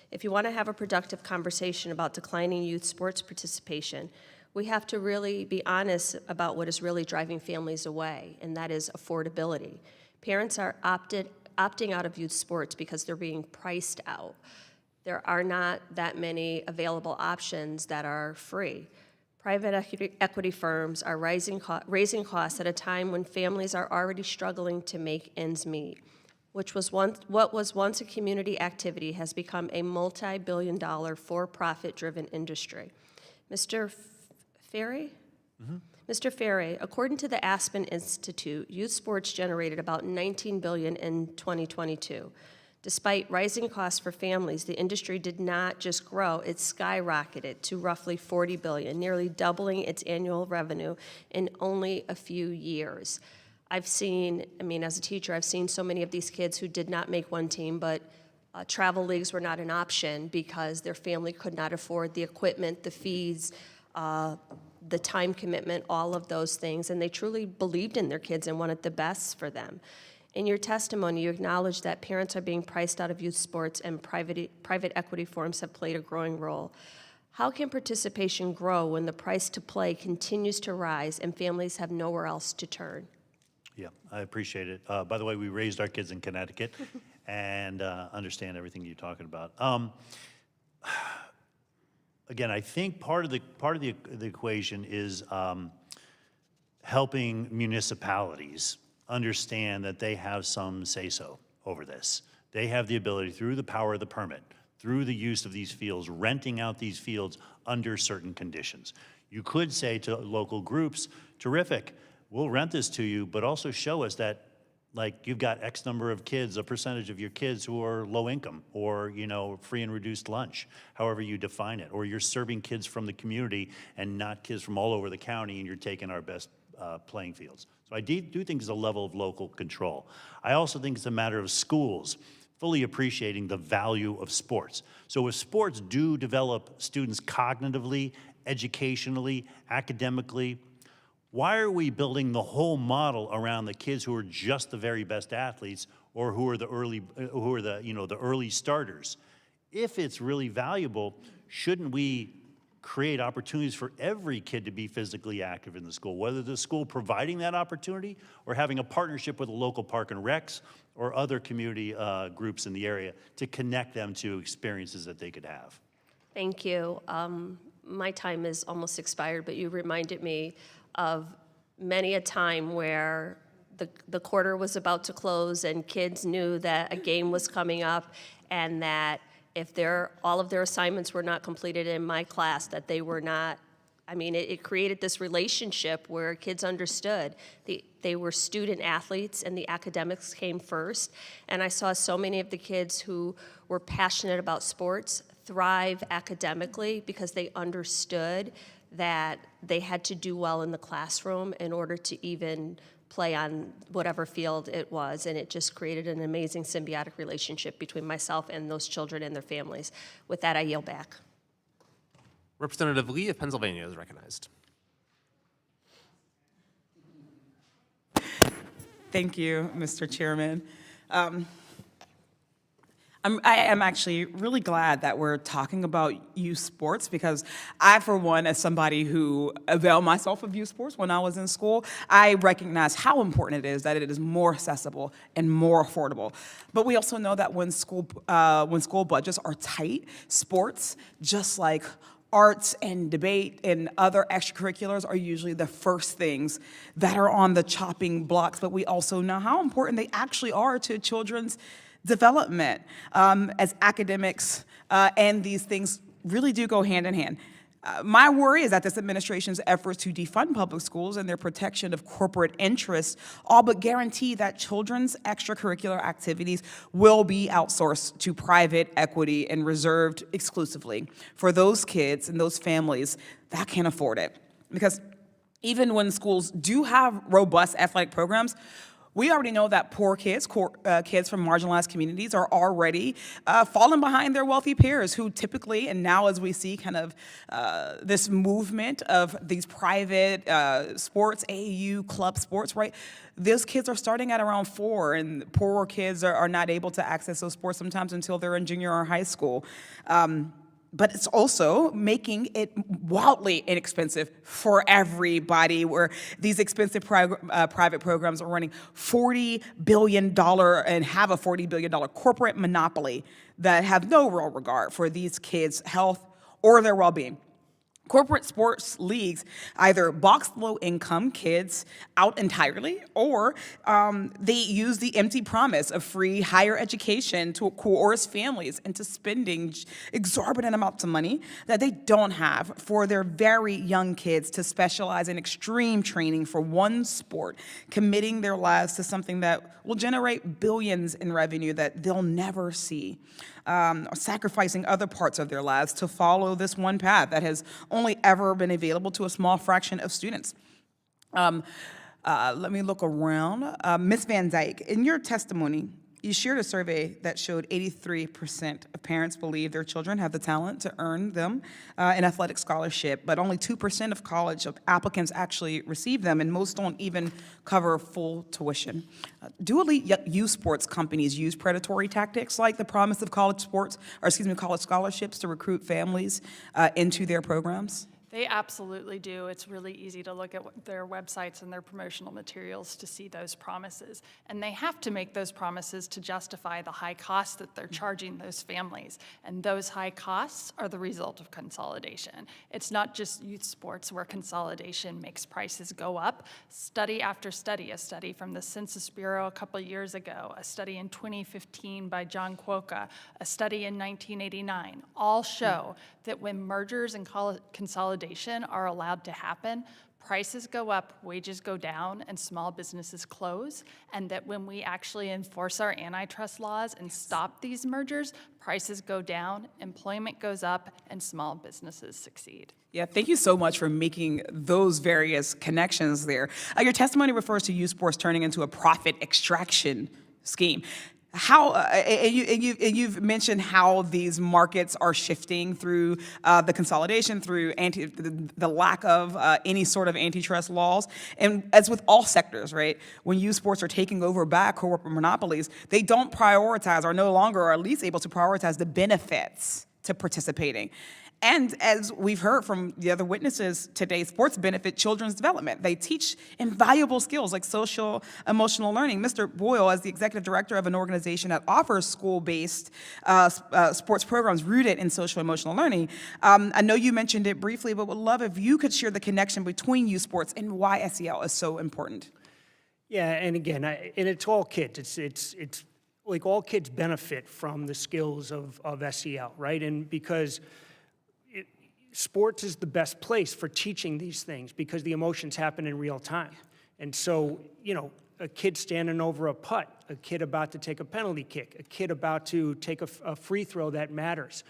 If you want to have a productive conversation about declining youth sports participation, we have to really be honest about what is really driving families away, and that is affordability. Parents are opting out of youth sports because they're being priced out. There are not that many available options that are free. Private equity firms are raising costs at a time when families are already struggling to make ends meet. What was once a community activity has become a multi-billion-dollar for-profit driven industry. Mr. Farrey? Mm-hmm. Mr. Farrey, according to the Aspen Institute, youth sports generated about $19 billion in 2022. Despite rising costs for families, the industry did not just grow, it skyrocketed to roughly $40 billion, nearly doubling its annual revenue in only a few years. As a teacher, I've seen so many of these kids who did not make one team, but travel leagues were not an option because their family could not afford the equipment, the fees, the time commitment, all of those things, and they truly believed in their kids and wanted the best for them. In your testimony, you acknowledge that parents are being priced out of youth sports and private equity firms have played a growing role. How can participation grow when the price to play continues to rise and families have nowhere else to turn? Yeah, I appreciate it. By the way, we raised our kids in Connecticut and understand everything you're talking about. Again, I think part of the equation is helping municipalities understand that they have some say-so over this. They have the ability, through the power of the permit, through the use of these fields, renting out these fields under certain conditions. You could say to local groups, terrific, we'll rent this to you, but also show us that, like, you've got X number of kids, a percentage of your kids who are low income, or, free and reduced lunch, however you define it, or you're serving kids from the community and not kids from all over the county, and you're taking our best playing fields. So I do think there's a level of local control. I also think it's a matter of schools fully appreciating the value of sports. So if sports do develop students cognitively, educationally, academically, why are we building the whole model around the kids who are just the very best athletes or who are the early starters? If it's really valuable, shouldn't we create opportunities for every kid to be physically active in the school, whether the school providing that opportunity or having a partnership with a local park and recs or other community groups in the area to connect them to experiences that they could have? Thank you. My time is almost expired, but you reminded me of many a time where the quarter was about to close and kids knew that a game was coming up and that if all of their assignments were not completed in my class, that they were not, it created this relationship where kids understood they were student athletes and the academics came first. And I saw so many of the kids who were passionate about sports thrive academically because they understood that they had to do well in the classroom in order to even play on whatever field it was, and it just created an amazing symbiotic relationship between myself and those children and their families. With that, I yield back. Representative Lee of Pennsylvania is recognized. Thank you, Mr. Chairman. I am actually really glad that we're talking about youth sports, because I, for one, as somebody who availed myself of youth sports when I was in school, I recognize how important it is that it is more accessible and more affordable. But we also know that when school budgets are tight, sports, just like arts and debate and other extracurriculars, are usually the first things that are on the chopping blocks. But we also know how important they actually are to children's development, as academics and these things really do go hand in hand. My worry is that this administration's efforts to defund public schools and their protection of corporate interests all but guarantee that children's extracurricular activities will be outsourced to private equity and reserved exclusively for those kids and those families that can't afford it. Because even when schools do have robust athletic programs, we already know that poor kids, kids from marginalized communities, are already falling behind their wealthy peers, who typically, and now as we see kind of this movement of these private sports, AAU club sports, right? Those kids are starting at around 4, and poorer kids are not able to access those sports sometimes until they're in junior or high school. But it's also making it wildly inexpensive for everybody, where these expensive private programs are running $40 billion and have a $40 billion corporate monopoly that have no real regard for these kids' health or their well-being. Corporate sports leagues either box low-income kids out entirely, or they use the empty promise of free higher education to coerce families into spending exorbitant amounts of money that they don't have for their very young kids to specialize in extreme training for one sport, committing their lives to something that will generate billions in revenue that they'll never see. Sacrificing other parts of their lives to follow this one path that has only ever been available to a small fraction of students. Let me look around. Ms. Van Dyck, in your testimony, you shared a survey that showed 83% of parents believe their children have the talent to earn them an athletic scholarship, but only 2% of college applicants actually receive them, and most don't even cover full tuition. Do elite youth sports companies use predatory tactics like the promise of college scholarships to recruit families into their programs? They absolutely do. It's really easy to look at their websites and their promotional materials to see those promises. And they have to make those promises to justify the high costs that they're charging those families. And those high costs are the result of consolidation. It's not just youth sports where consolidation makes prices go up. Study after study, a study from the Census Bureau a couple years ago, a study in 2015 by John Quokka, a study in 1989, all show that when mergers and consolidation are allowed to happen, prices go up, wages go down, and small businesses close, and that when we actually enforce our antitrust laws and stop these mergers, prices go down, employment goes up, and small businesses succeed. Yeah, thank you so much for making those various connections there. Your testimony refers to youth sports turning into a profit extraction scheme. How you've mentioned how these markets are shifting through the consolidation, through the lack of any sort of antitrust laws, and as with all sectors, right? When youth sports are taking over by corporate monopolies, they don't prioritize, or no longer are at least able to prioritize the benefits to participating. And as we've heard from the other witnesses today, sports benefit children's development. They teach invaluable skills like social emotional learning. Mr. Boyle, as the executive director of an organization that offers school-based sports programs rooted in social emotional learning, I know you mentioned it briefly, but would love if you could share the connection between youth sports and why SEL is so important. Yeah, and again, and it's all kids. It's like all kids benefit from the skills of SEL, right? And because sports is the best place for teaching these things because the emotions happen in real time. And so, you know, a kid standing over a putt, a kid about to take a penalty kick, a kid about to take a free throw that matters.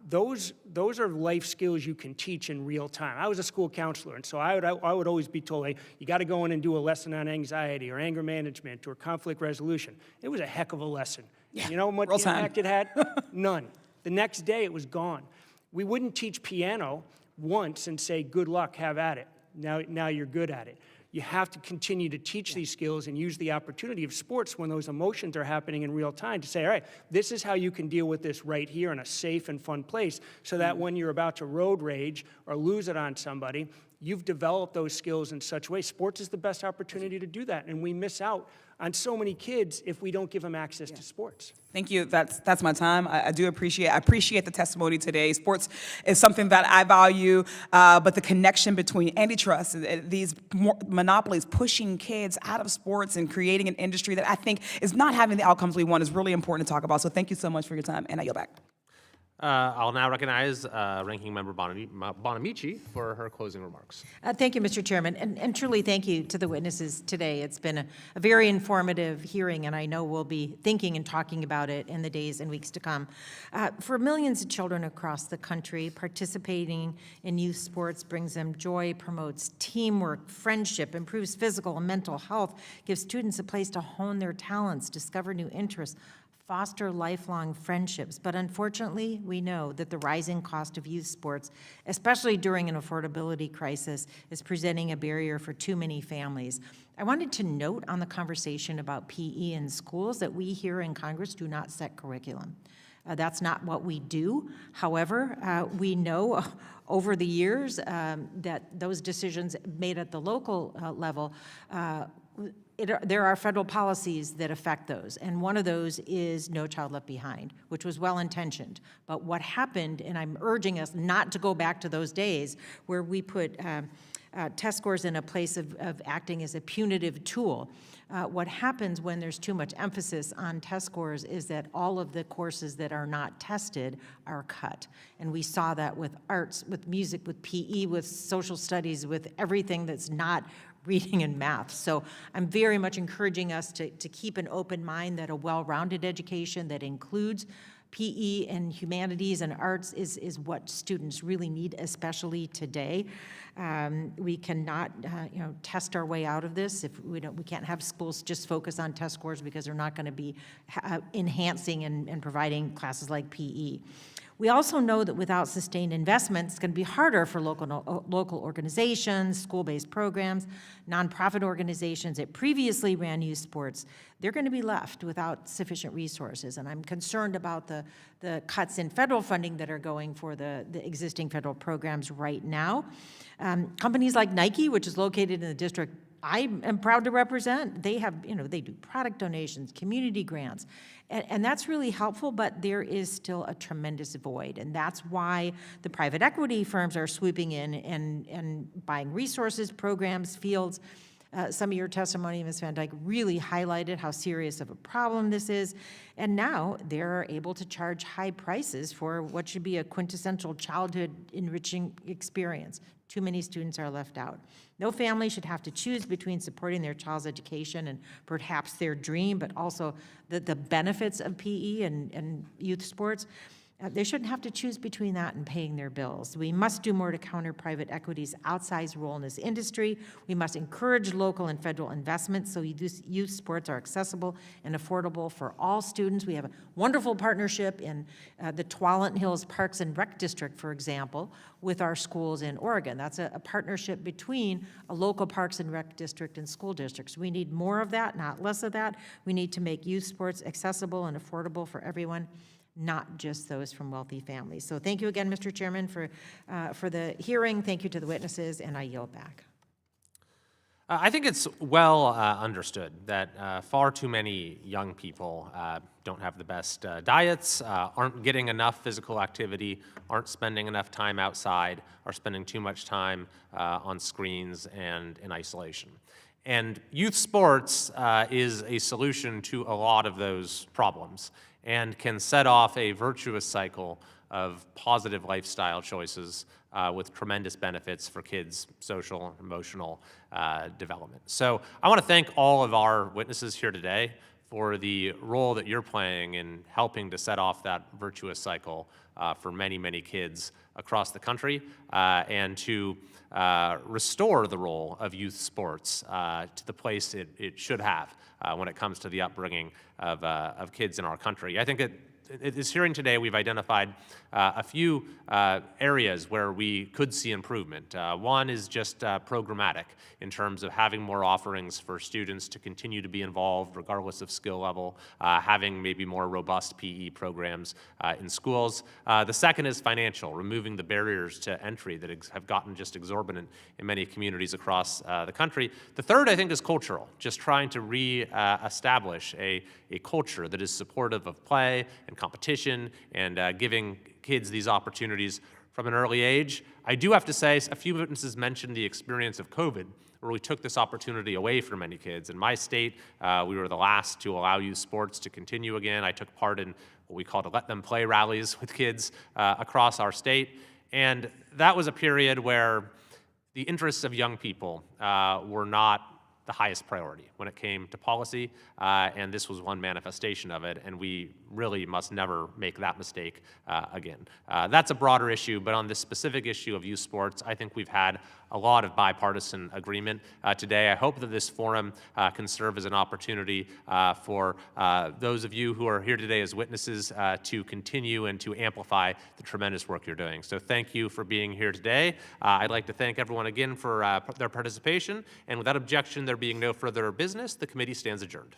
Those are life skills you can teach in real time. I was a school counselor, and so I would always be told, hey, you got to go in and do a lesson on anxiety or anger management or conflict resolution. It was a heck of a lesson. Yeah, you know what impact it had? None. The next day, it was gone. We wouldn't teach piano once and say, good luck, have at it. Now you're good at it. You have to continue to teach these skills and use the opportunity of sports when those emotions are happening in real time to say, all right, this is how you can deal with this right here in a safe and fun place, so that when you're about to road rage or lose it on somebody, you've developed those skills in such a way. Sports is the best opportunity to do that, and we miss out on so many kids if we don't give them access to sports. Thank you. That's my time. I appreciate the testimony today. Sports is something that I value, but the connection between antitrust, these monopolies pushing kids out of sports and creating an industry that I think is not having the outcomes we want is really important to talk about. So thank you so much for your time, and I yield back. I'll now recognize Ranking Member Bonamici for her closing remarks. Thank you, Mr. Chairman, and truly thank you to the witnesses today. It's been a very informative hearing, and I know we'll be thinking and talking about it in the days and weeks to come. For millions of children across the country, participating in youth sports brings them joy, promotes teamwork, friendship, improves physical and mental health, gives students a place to hone their talents, discover new interests, foster lifelong friendships. But unfortunately, we know that the rising cost of youth sports, especially during an affordability crisis, is presenting a barrier for too many families. I wanted to note on the conversation about PE in schools that we here in Congress do not set curriculum. That's not what we do. However, we know over the years that those decisions made at the local level there are federal policies that affect those, and one of those is No Child Left Behind, which was well-intentioned. But what happened, and I'm urging us not to go back to those days where we put test scores in a place of acting as a punitive tool. What happens when there's too much emphasis on test scores is that all of the courses that are not tested are cut. And we saw that with arts, with music, with PE, with social studies, with everything that's not reading and math. So I'm very much encouraging us to keep an open mind that a well-rounded education that includes PE and humanities and arts is what students really need, especially today. We cannot, test our way out of this. If we can't have schools just focus on test scores because they're not going to be enhancing and providing classes like PE. We also know that without sustained investment, it's going to be harder for local organizations, school-based programs, nonprofit organizations that previously ran youth sports. They're going to be left without sufficient resources, and I'm concerned about the cuts in federal funding that are going for the existing federal programs right now. Companies like Nike, which is located in the district I am proud to represent, they have, they do product donations, community grants, and that's really helpful, but there is still a tremendous void, and that's why the private equity firms are swooping in and buying resources, programs, fields. Some of your testimony, Ms. Van Dyke, really highlighted how serious of a problem this is, and now they're able to charge high prices for what should be a quintessential childhood enriching experience. Too many students are left out. No family should have to choose between supporting their child's education and perhaps their dream, but also the benefits of PE and youth sports. They shouldn't have to choose between that and paying their bills. We must do more to counter private equity's outsized role in this industry. We must encourage local and federal investments so youth sports are accessible and affordable for all students. We have a wonderful partnership in the Tualatin Hills Parks and Rec District, for example, with our schools in Oregon. That's a partnership between a local Parks and Rec District and school districts. We need more of that, not less of that. We need to make youth sports accessible and affordable for everyone, not just those from wealthy families. So thank you again, Mr. Chairman, for the hearing. Thank you to the witnesses, and I yield back. I think it's well understood that far too many young people don't have the best diets, aren't getting enough physical activity, aren't spending enough time outside, are spending too much time on screens and in isolation. And youth sports is a solution to a lot of those problems and can set off a virtuous cycle of positive lifestyle choices with tremendous benefits for kids' social and emotional development. So I want to thank all of our witnesses here today for the role that you're playing in helping to set off that virtuous cycle for many, many kids across the country and to restore the role of youth sports to the place it should have when it comes to the upbringing of kids in our country. I think at this hearing today, we've identified a few areas where we could see improvement. One is just programmatic in terms of having more offerings for students to continue to be involved regardless of skill level, having maybe more robust PE programs in schools. The second is financial, removing the barriers to entry that have gotten just exorbitant in many communities across the country. The third, I think, is cultural, just trying to re-establish a culture that is supportive of play and competition and giving kids these opportunities from an early age. I do have to say, a few witnesses mentioned the experience of COVID, where we took this opportunity away from many kids. In my state, we were the last to allow youth sports to continue again. I took part in what we call to let them play rallies with kids across our state. And that was a period where the interests of young people were not the highest priority when it came to policy, and this was one manifestation of it, and we really must never make that mistake again. That's a broader issue, but on this specific issue of youth sports, I think we've had a lot of bipartisan agreement today. I hope that this forum can serve as an opportunity for those of you who are here today as witnesses to continue and to amplify the tremendous work you're doing. So thank you for being here today. I'd like to thank everyone again for their participation, and without objection, there being no further business, the committee stands adjourned.